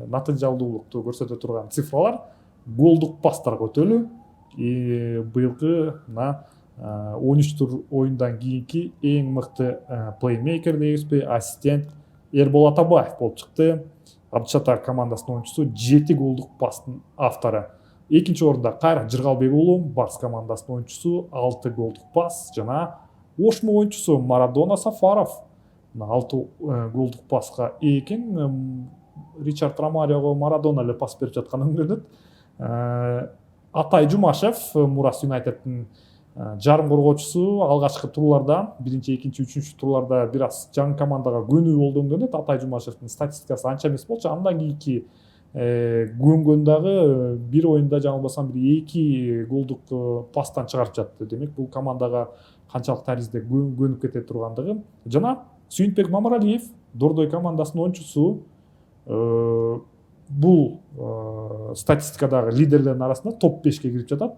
натыйжалуулукту көрсөтө турган цифралар. Голдук пастарга өтөлү. Быйылкы мына 13 тур оюндан кийинки эң мыкты плеймейкер дейбизби, ассистент Эрбол Атабаев болуп чыкты. Абдышатар командасынын оюнчусу 7 голдук пастын автору. Экинчи орунда Кайрат Жыргалбек уулу, Барс командасынын оюнчусу 6 голдук пас. Жана Ошмо оюнчусу Марадона Сафаров 6 голдук паска экен. Ричард Ромариого Марадона эле пас берип жатканы көрүнөт. Атай Жумашев Мурас Юнайтедтин жарым коргоочусу алгачкы турларда, биринчи, экинчи, үчүнчү турларда бир аз жаңы командага көнүү болдугун көрүнөт. Атай Жумашевдин статистикасы анча эмес болчу. Андан кийинки көнгөн дагы бир оюнда жаңылбасам бир 2 голдук пастан чыгарып жатты. Демек бул командага канчалык таризде көнүп кете тургандыгы. Жана Сүйүнтбек Мамаралиев Дордой командасынын оюнчусу бул статистикадагы лидерлердин арасында топ 5ке кирип жатат.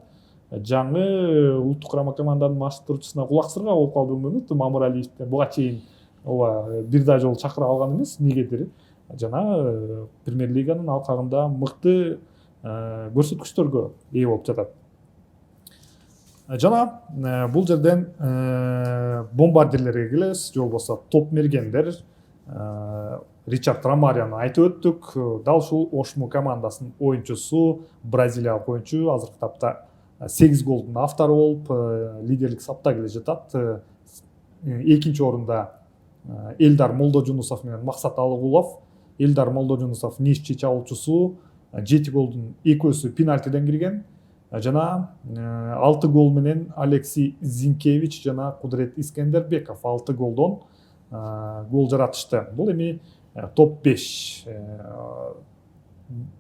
жаңы улуттук құрама команданын маштыруучусуна кулак сырга болуп калдыгым болот. Мамыралиевди буга чейин ооба бир да жолу чакыра алган эмес. Эмнегедир жана премьер лиганын алкагында мыкты көрсөткүчтөргө ээ болуп жатат. Жана бул жерден бомбардирлерге келебиз, же болбосо топ мергендер. Ричард Ромариону айтып өттүк. Дал ушул Ошму командасынын оюнчусу, бразилиялык оюнчу, азыркы тапта 8 голдун автору болуп, лидерлик сапта келе жатат. Экинчи орунда Элдар Молдожунусов менен Максат Алыгулов. Элдар Молдожунусов нишчи чабуулчусу, 7 голдун 2-өсү пенальтиден кирген. Жана 6 гол менен Алексей Зинкевич жана Кудрет Искендербеков 6 голдон гол жаратышты. Бул эми топ 5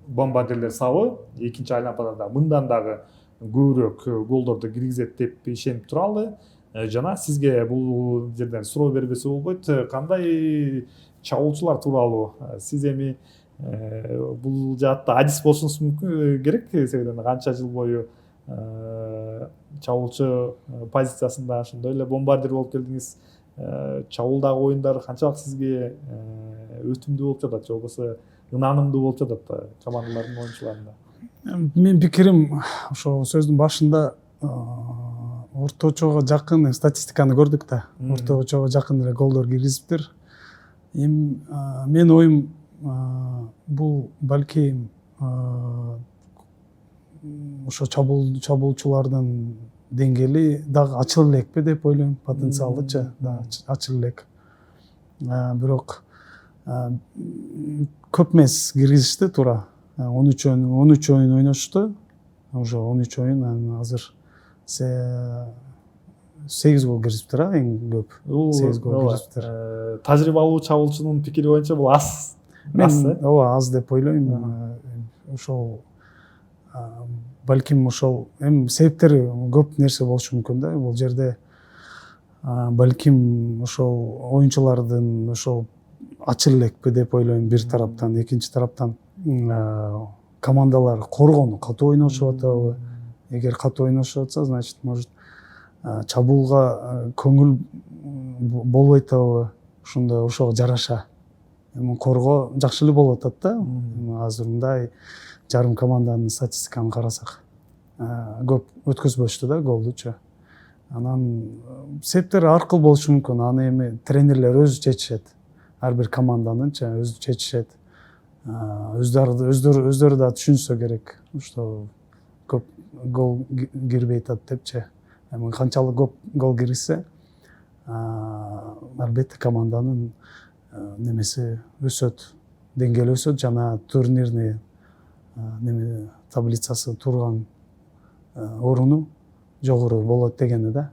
бомбардирлер сабы экинчи айланмада мындан дагы көбүрөөк голдорду киргизет деп ишенип туралы. Жана сизге бул жерден суроо бербесе болбойт. Кандай чабуулчулар тууралуу сиз эми бул жаатта адис болушуңуз мүмкүн керек, себебен канча жыл бою чабуулчу позициясында ошондой эле бомбардир болуп келдиңиз. Чабуулдагы оюндар канчалык сизге өтүмдүү болуп жатат, же болбосо ынанымдуу болуп жатат командалардын оюнчуларында? Менин пикирим ошо сөздүн башында орточого жакын статистиканы көрдүк да. Орточого жакын эле голдор киргизиптир. Менин оюм бул балким ошо чабуулчулардын деңгээли дагы ачылып элекпи деп ойлойм. Потенциалычы да ачылып элек. Бирок көп эмес киргизишти туура. 13 оюн ойношты. Уже 13 оюн азыр 8 гол киргизиптир, эң көп. 8 гол киргизиптир. Тажрыйбалуу чабуулчунун пикири боюнча бул аз. Мен ооба аз деп ойлойм. Ошол балким ошол эми себептери көп нерсе болушу мүмкүн да. Бул жерде балким ошол оюнчулардын ошол ачылып элекпи деп ойлойм бир тараптан. Экинчи тараптан командалар коргону катуу ойношуп атабы? Эгер катуу ойношуп атса, значит, может чабуулга көңүл болбой атабы? Ошого жараша коргоо жакшы эле болуп атат да. Азыр мындай жарым команданын статистиканы карасак көп өткөзбөштү да голдучу. Анан себептери ар кыл болушу мүмкүн. Аны эми тренерлер өзү чечишет. Ар бир команданынчы өзү чечишет. Өздөрү да түшүнсө керек. Что көп гол кирбей атат депчи. Эми канчалык көп гол киргизсе, албетте команданын немеси өсөт, деңгээли өсөт жана турнирный таблицасы турган оруну жогору болот дегени да.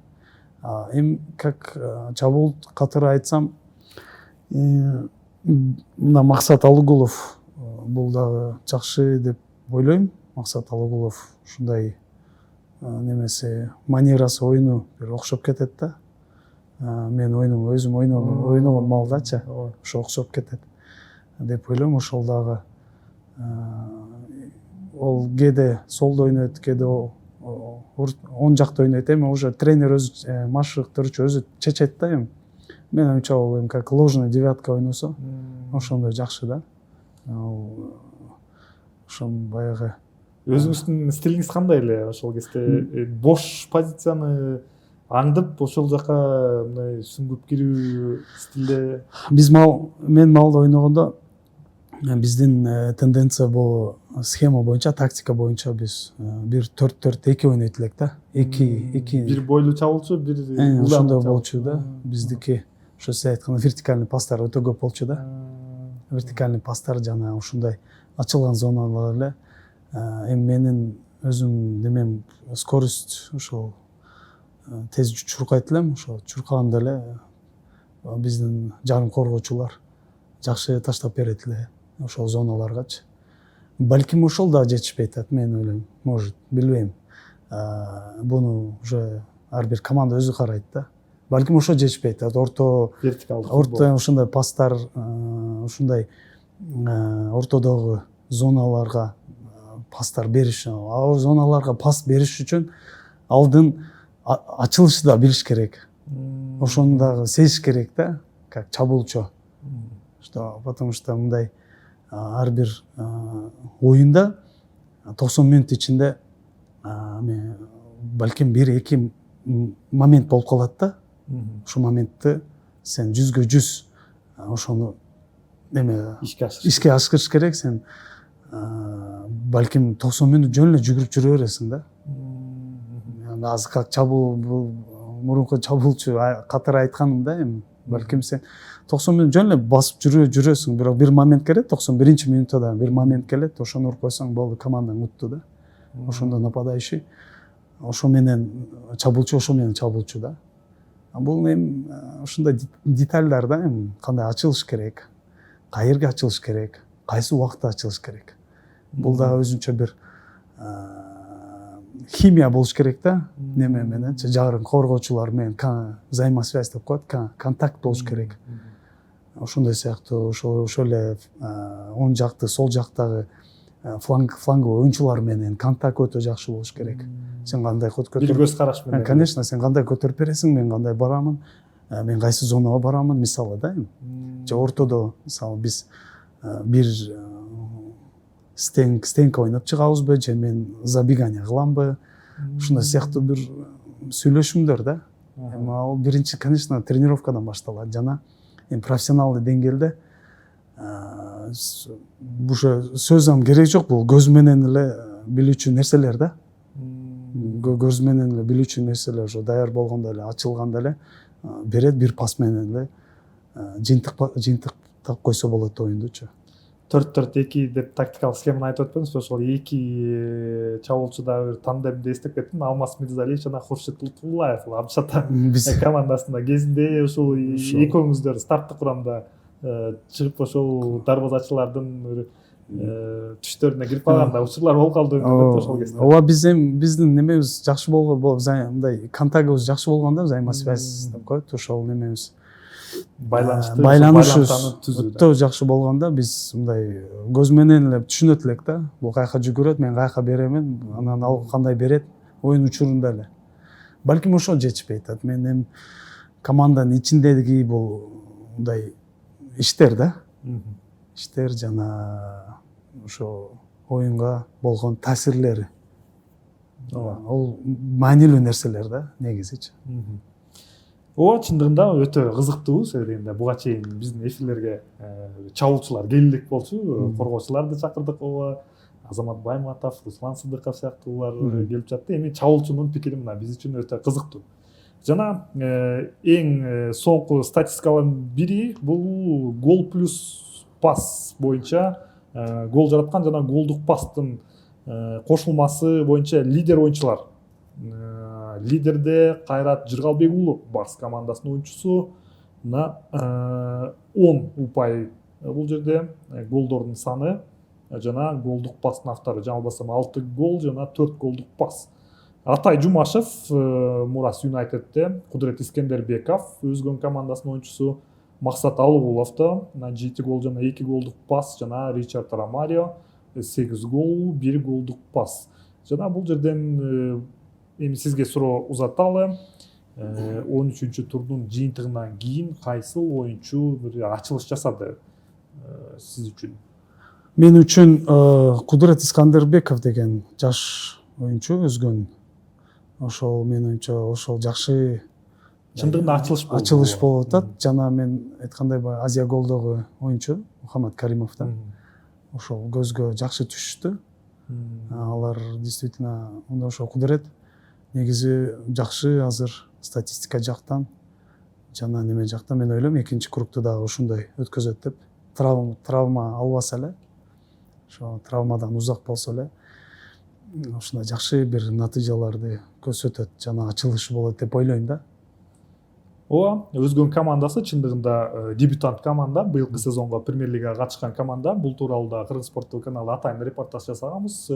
Эми как чабуул катары айтсам, мына Максат Алыгулов бул дагы жакшы деп ойлойм. Максат Алыгулов ушундай немеси манерасы оюну бир окшоп кетет да. Мен ойнум өзүм ойногон малдачы ошо окшоп кетет деп ойлойм. Ошол дагы ол кээде солдо ойнойт, кээде оң жакта ойнойт. Эми уже тренер өзү машыктыруучу өзү чечет да. Эми мен оюмча ол эми как ложный девятка ойносо ошондой жакшы да. Ошо баягы өзүңүздүн стилиңиз кандай эле ошол кезде? Бош позицияны аңдып ошол жака мындай сүңгүп кирүү стилде? Мен малда ойногондо биздин тенденция бул схема боюнча, тактика боюнча биз бир 4-4-2 ойнойт элек да. Бир бойлуу чабуулчу, бир ошондой болчу да. Биздики ошо сиз айткан вертикальный пастар өтө көп болчу да. Вертикальный пастар жана ушундай ачылган зоналар эле. Эми менин өзүм немем скорость ошол тез чуркайт элем. Ошо чуркаганда эле биздин жарым коргоочулар жакшы таштап берет эле ошол зоналаргачы. Балким ошол да жетишпей атат, мен ойлойм. Может, билбейм. Буну уже ар бир команда өзү карайт да. Балким ошо жетишпей атат. Орто ушундай пастар, ушундай ортодогу зоналарга пастар бериш, зоналарга пас бериш үчүн алдын ачылышты да билиш керек. Ошону дагы сезиш керек да, как чабуулчу. Что, потому что мындай ар бир оюнда 90 мүнөт ичинде балким 1-2 момент болуп калат да. Ошол моментти сен 100% ошону ишке ашырыш керек. Сен балким 90 мүнөт жөн эле жүгүрүп жүрө бересиң да. Азыр как чабуу мурунку чабуулчу катары айтканым да, эми балким сен 90 мүнөт жөн эле басып жүрөсүң, бирок бир момент келет, 91 мүнөттө да бир момент келет, ошону уруп койсоң болду, командаң утту да. Ошондо нападающий ошо менен чабуулчу, ошо менен чабуулчу да. Бул эми ушундай детальдар да, эми кандай ачылыш керек, каерге ачылыш керек, кайсы убакытта ачылыш керек. Бул да өзүнчө бир химия болуш керек да, неме менен жагырын коргоочулар менен взаимосвязь деп коет, контакт болуш керек. Ошондой сыяктуу ошол эле оң жакты, сол жактагы фланговый оюнчулар менен контакт өтө жакшы болуш керек. Сен кандай бир көз караш менен. Конечно, сен кандай көтөрүп бересиң, мен кандай барамын, мен кайсы зонага барамын, мисалы да. Же ортодо мисалы биз бир стенка ойноп чыгабызбы, же мен забегание кыламбы, ушундай сыяктуу бир сүйлөшүңдөр да. Эми ал биринчи, конечно, тренировкадан башталат жана профессионалдуу деңгээлде уже сөзүм керек жок, бул көз менен эле билүүчү нерселер да. Көз менен эле билүүчү нерселер, ошо даяр болгондо эле, ачылганда эле берет, бир пас менен эле жыйынтыктап койсо болот оюндучу. 4-4-2 деп тактикалык схеманы айтып өтпөңүзбү? Ошол эки чабуулчу да бир тандемди эстеп кеттим. Алмаз Мирзалиев жана Хуршит Лутфуллаев Абшат командасында кезинде ошол экөөңүздөр старттык курамда чыгып ошол дарбазачылардын түштөрүнө кирип калганда учурлар болуп калды ошол кезде. Ооба, биздин немебиз жакшы болгон, мындай контактыбыз жакшы болгондо, взаимосвязь деп коет, ошол немебиз байланыш өтө жакшы болгондо биз мындай көз менен эле түшүнөт элек да. Бул каяка жүгүрөт, мен каяка беремин, анан ал кандай берет, оюн учурунда эле. Балким ошол жетишпей атат. Мен эми команданын ичиндеги бул мындай иштер да. Иштер жана ошо оюнга болгон таасирлери. Ол маанилүү нерселер да, негизичи. Ооба, чындыгында өтө кызыктуу. Себебинде буга чейин биздин эфирлерге чабуулчулар келдик болчу, коргоочуларды чакырдык. Ооба, Азамат Байматов, Руслан Сыдыков сыяктуулар келип жатты. Эми чабуулчунун пикири мына биз үчүн өтө кызыктуу. Жана эң соңку статистикалардын бири бул гол плюс пас боюнча гол жараткан жана голдук пастын кошулмасы боюнча лидер оюнчулар. Лидерде Кайрат Жыргалбек уулу Барс командасынын оюнчусу, 10 упай бул жерде голдордун саны жана голдук пастын автору. Жаңылбасам 6 гол жана 4 голдук пас. Атай Жумашев Мурас Юнайтедте, Кудурет Искендербеков Өзгөн командасынын оюнчусу, Максат Алыгуловто 7 гол жана 2 голдук пас, жана Ричард Ромарио 8 гол, 1 голдук пас. Жана бул жерден эми сизге суроо узаталы. 13-чү турдун жыйынтыгынан кийин кайсыл оюнчу бир ачылыш жасады сиз үчүн? Мен үчүн Кудурет Искендербеков деген жаш оюнчу Өзгөн. Ошол менин оюнча ошол жакшы чындыгында ачылыш болуп атат. Жана мен айткандай Азия голдогу оюнчу Мухаммад Каримов да. Ошол көзгө жакшы түшүштү. Алар действительно ошол Кудурет негизи жакшы азыр статистика жактан жана неме жактан мен ойлойм экинчи кругту дагы ушундай өткөзөт деп. Травма албаса эле, ошо травмадан узак болсо эле ушундай жакшы бир натыйжаларды көрсөтөт жана ачылыш болот деп ойлойм да. Ооба, Өзгөн командасы чындыгында дебютант команда, быйылкы сезонго премьер-лигага катышкан команда. Бул тууралуу да Кыргыз спорттук каналда атайын репортаж жасаганбыз.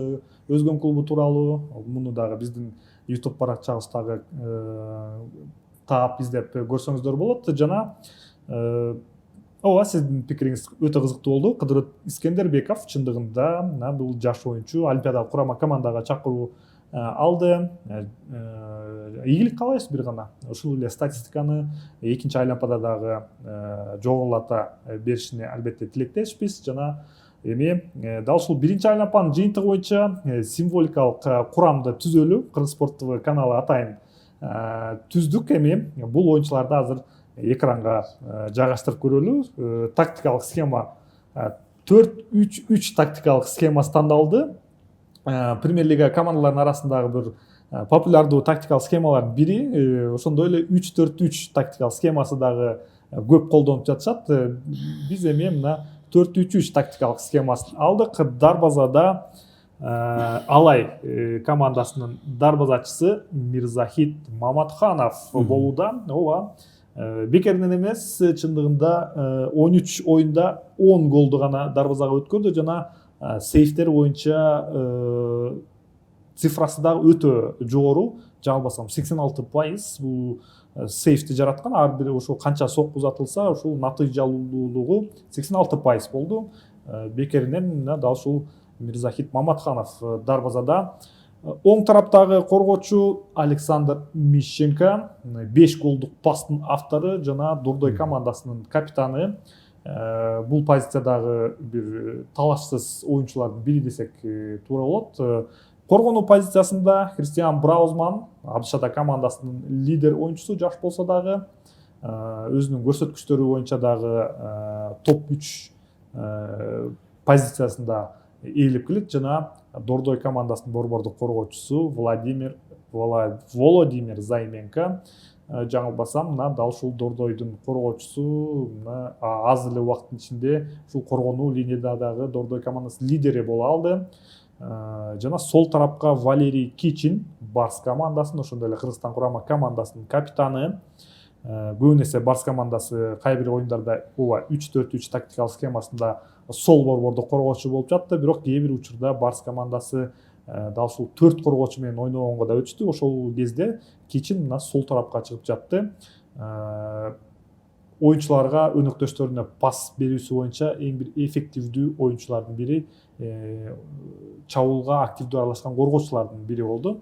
Өзгөн клубу тууралуу муну дагы биздин YouTube баракчабыздагы таап издеп көрсөңүздөр болот. Жана ооба, сиздин пикириңиз өтө кызыктуу болду. Кудурет Искендербеков чындыгында бул жаш оюнчу Олимпиадалык курама командага чакыруу алды. Ийгилик каалайбыз бир гана. Ушул эле статистиканы экинчи айлампада дагы жогорулата беришине албетте тилектешпиз. Жана эми дал ушул биринчи айлампанын жыйынтыгы боюнча символикалык курамды түзөлү Кыргыз спорт ТВ каналы атайын түздүк. Эми бул оюнчуларды азыр экранга жайгаштырып көрөлү. Тактикалык схема 4-3-3 тактикалык схемасы тандалды. Премьер лига командаларынын арасындагы бир популярдуу тактикалык схемалардын бири. Ошондой эле 3-4-3 тактикалык схемасы дагы көп колдонуп жатышат. Биз эми мына 4-3-3 тактикалык схемасын алдык. Дарбазада Алай командасынын дарбазачысы Мирзахит Маматханов болууда. Ооба, бекеринен эмес, чындыгында 13 оюнда 10 голду гана дарбазага өткөрдү жана сейфтер боюнча цифрасы дагы өтө жогору. Жаңылбасам 86% бул сейфти жараткан. Ар бир ошол канча сокку узатылса, ушул натыйжалуулугу 86% болду. Бекеринен дал ушул Мирзахит Маматханов дарбазада. Оң тараптагы коргоочу Александр Мищенко 5 голдук пастын автору жана Дордой командасынын капитаны. Бул позициядагы бир талашсыз оюнчулардын бири десек туура болот. Коргонуу позициясында Христиан Браузман, Абдышата командасынын лидер оюнчусу, жаш болсо дагы өзүнүн көрсөткүчтөрү боюнча дагы топ 3 позициясында ээлеп келет. Жана Дордой командасынын борбордук коргоочусу Володимир Займенко, жаңылбасам, мына дал ушул Дордойдун коргоочусу аз эле убакыттын ичинде ушул коргонуу линиядагы Дордой командасынын лидери боло алды. Жана сол тарапка Валерий Кичин, Барс командасынын, ошондой эле Кыргызстан курама командасынын капитаны. Көбүн эсе Барс командасы кай бир оюндарда 3-4-3 тактикалык схемасында сол борбордук коргоочу болуп жатты, бирок кээ бир учурда Барс командасы дал ушул 4 коргоочу менен ойногонго да өтүштү. Ошол кезде Кичин мына сол тарапка чыгып жатты. Оюнчуларга, өнөктөштөрүнө пас берүүсү боюнча эң бир эффективдүү оюнчулардын бири, чабуулга активдүү аралашкан коргоочулардын бири болду.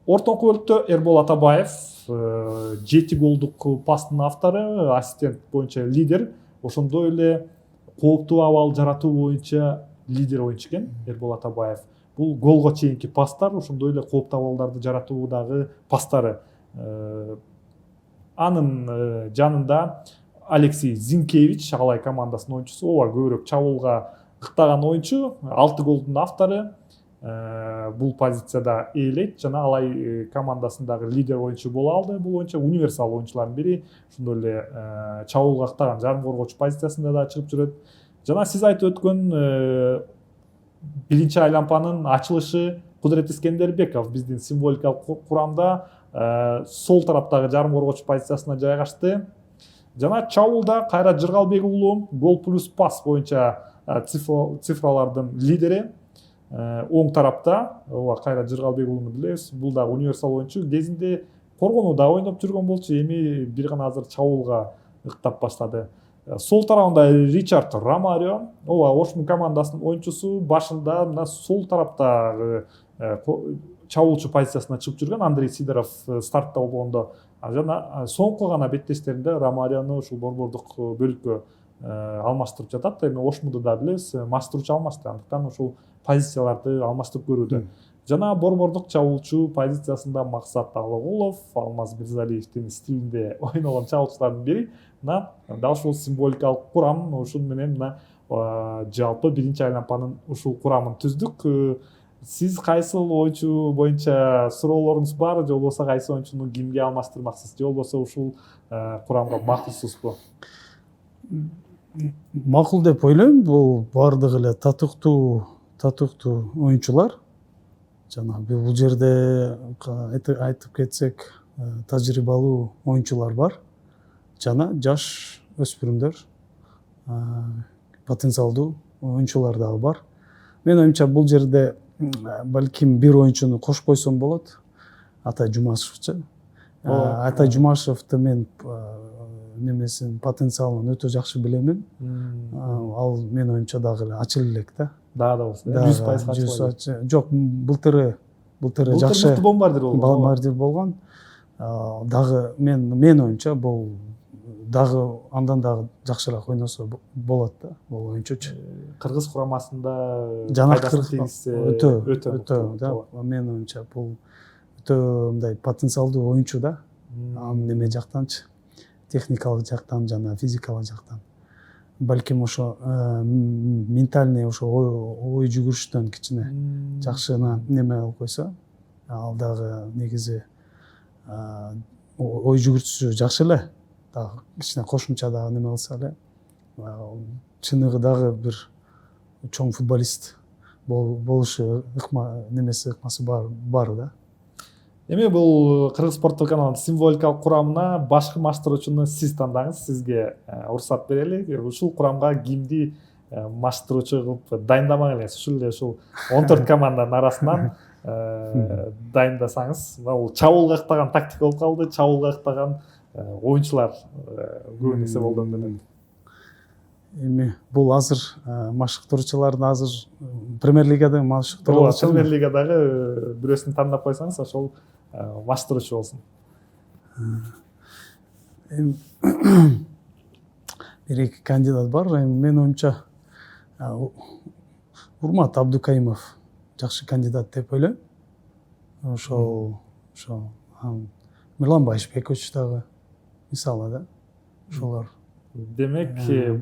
Ортоңку бөлүктө Эрбол Атабаев 7 голдук пастын автору, ассистент боюнча лидер, ошондой эле кооптуу абал жаратуу боюнча лидер оюнчу экен Эрбол Атабаев. Бул голго чейинки пастар, ошондой эле кооптуу абалдарды жаратуудагы пастары. Анын жанында Алексей Зинкевич, Алай командасынын оюнчусу, ооба көбүрөөк чабуулга ыктаган оюнчу, 6 голдун автору. Бул позицияда ээлейт жана Алай командасындагы лидер оюнчу боло алды. Бул боюнча универсал оюнчулардын бири, ошондой эле чабуулга ыктаган жарым коргоочу позициясында да чыгып жүрөт. Жана сиз айтып өткөн биринчи айлампанын ачылышы Кудурет Искендербеков биздин символикалык курамда сол тараптагы жарым коргоочу позициясына жайгашты. Жана чабуулда Кайрат Жыргалбек уулу гол плюс пас боюнча цифралардын лидери. Оң тарапта Кайрат Жыргалбек уулуну билебиз, бул дагы универсал оюнчу, кезинде коргонууда ойноп жүргөн болчу, эми бир гана азыр чабуулга ыктап баштады. Сол тарабында Ричард Ромарио, Ошмун командасынын оюнчусу, башында мына сол тараптагы чабуулчу позициясына чыгып жүргөн Андрей Сидоров стартта болгондо, жана соңку гана беттештеринде Ромариону ушул борбордук бөлүккө алмаштырып жатат. Эми Ошмунду да билебиз, маштыруучу алмашты, андыктан ушул позицияларды алмаштырып көрүүдө. Жана борбордук чабуулчу позициясында Максат Алыгулов, Алмаз Мирзалиевдин стилинде ойногон чабуулчулардын бири. Мына дал ушул символикалык курам, ушун менен мына жалпы биринчи айлампанын ушул курамын түздүк. Сиз кайсыл оюнчу боюнча суроолоруңуз бар, же болбосо кайсы оюнчуну кимге алмаштырмаксыз, же болбосо ушул курамга макулсузбу? Макул деп ойлойм, бул баардыгы эле татыктуу оюнчулар. Жана бул жерде айтып кетсек, тажрыйбалуу оюнчулар бар. Жана жаш өспүрүмдөр, потенциалдуу оюнчулар дагы бар. Мен оюмча бул жерде балким бир оюнчуну кошуп койсом болот. Атай Жумашевчу. Атай Жумашевди мен немесин потенциалын өтө жакшы билемин. Ал мен оюмча дагы ачыл элек да. Дагы болсо 100% ачылат. Жок, былтыры былтыр Былтыр жакшы мыкты бомбардир болгон. бомбардир болгон. Дагы менин оюмча бул дагы андан дагы жакшыраак ойносо болот да, бул оюнчучу. Кыргыз курамасында Жана пайдасын тийгизсе өтө да, менин оюмча бул өтө мындай потенциалдуу оюнчу да. Неме жактанчы, техникалык жактан жана физикалык жактан. Балким ошо ментальный ошо ой жүгүрүштөн кичине жакшына неме алып койсо, ал дагы негизи ой жүгүртүүсү жакшы эле. Дагы кичине кошумча дагы неме кылса эле, чыныгы дагы бир чоң футболист болушу ыкмасы бар да. Эми бул Кыргыз спорттук каналынын символикалык курамына башкы маштыруучуну сиз тандаңыз. Сизге уруксат берели. Ушул курамга кимди маштыруучу кылып дайындамак элеңиз? Ушул эле ушул 14 команданын арасынан дайындасаңыз, бул чабуул кактаган тактика болуп калды, чабуул кактаган оюнчулар көп нерсе болду менен. Эми бул азыр машыктыруучулардын азыр премьер лигада машыктыруучу. Премьер лигадагы бирөөсүн тандап койсоңуз, ошол маштыруучу болсун. Бир эки кандидат бар. Менин оюмча Урмат Абдукаимов жакшы кандидат деп ойлойм. Ошол Мирлан Байшбекович дагы мисалы да. Ошолор. Демек,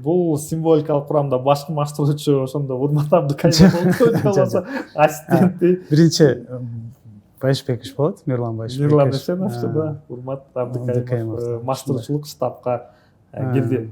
бул символикалык курамда башкы маштыруучу ошондо Урмат Абдукаимов болду, болбосо ассистенти биринчи Байшбекович болот, Мирлан Байшбекович. Мирлан Эшенович да, Урмат Абдукаимов маштыруучулук штабка кирди.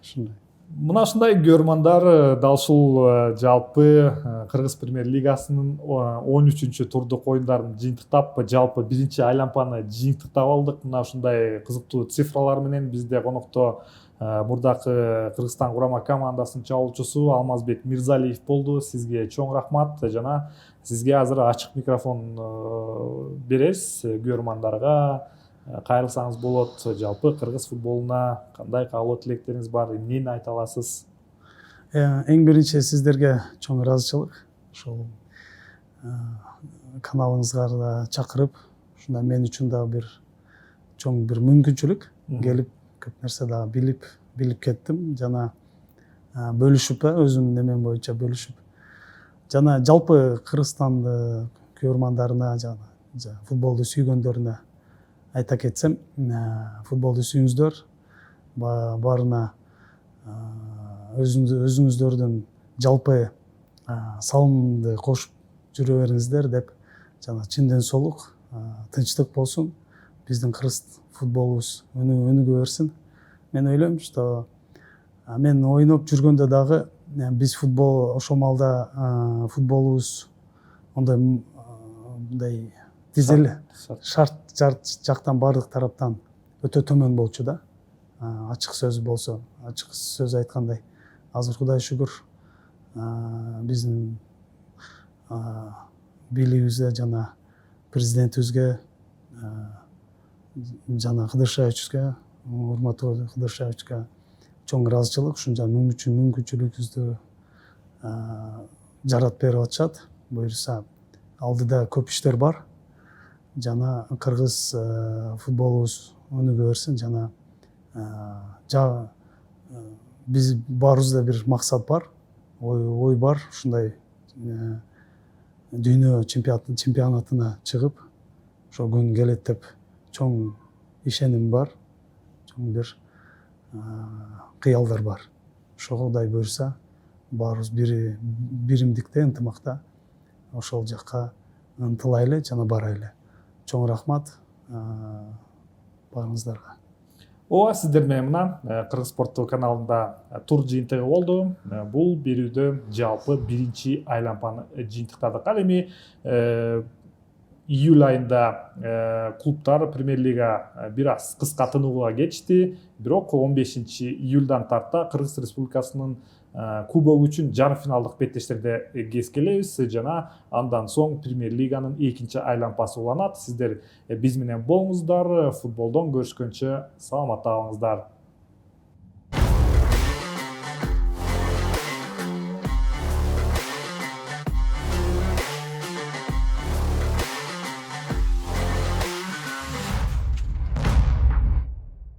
Ушундай. Мына ушундай көрмандар дал ушул жалпы Кыргыз премьер лигасынын 13-турдук ойундарын жыйынтыктап, жалпы биринчи айланпаны жыйынтыктап алдык. Мына ушундай кызыктуу цифралар менен бизде конокто мурдакы Кыргызстан курама командасынын чабуучусу Алмазбек Мирзалиев болду. Сизге чоң рахмат жана сизге азыр ачык микрофон беребиз көрмандарга. Кайрылсаңыз болот. Жалпы Кыргыз футболуна кандай каалоо тилектериңиз бар, эмнени айта аласыз? Эң биринчи сиздерге чоң ыраазычылык. Ошол каналыңызга да чакырып, ушундай мен үчүн да бир чоң бир мүмкүнчүлүк келип көп нерсе дагы билип кеттим жана бөлүшүп, өзүмдүн немем боюнча бөлүшүп. Жана жалпы Кыргызстанды көрмандарына жана футболду сүйгөндөрүнө айта кетсем, футболду сүйүңүздөр, барына өзүңүздөрдүн жалпы салымды кошуп жүрө бериңиздер деп, жана чынден солук, тынчтык болсун, биздин кыргыз футболубуз өнүгө берсин. Мен ойлойм, что мен ойноп жүргөндө дагы биз ошол малда футболубуз мындай тизел шарт жактан бардык тараптан өтө төмөн болчу да. Ачык сөз болсо, ачык сөз айткандай, азыр Кудай шүгүр биздин бийлигибизге жана президентибизге жана Кыдыршаевичке, Урматов Кыдыршаевичке чоң ыраазычылык, ушунча мүмкүнчүлүгүбүздү жаратып берип атышат. Буюрса алдыда көп иштер бар. Жана кыргыз футболубуз өнүгө берсин, жана биз баарыбызда бир максат бар, ой бар, ушундай дүйнө чемпионатына чыгып, ошол күн келет деп чоң ишеним бар, чоң бир кыялдар бар. Ошого Кудай буйрса, баарыбыз биримдикте, ынтымакта ошол жакка ынтылайлы жана барайлы. Чоң рахмат баарыңыздарга. Ооба, сиздер менен мына Кыргыз спорттук каналында тур жыйынтыгы болду. Бул берүүдө жалпы биринчи айланпаны жыйынтыктадык. Ал эми июль айында клубтар премьер лига бир аз кыска тынууга кетишти. Бирок 15 июльдан тарта Кыргыз Республикасынын кубок үчүн жарым финалдык беттештерде кезгелебиз жана андан соң премьер лиганын экинчи айланпасы уланат. Сиздер биз менен болуңуздар, футболдон көрүшкөнчө саламатта калыңыздар.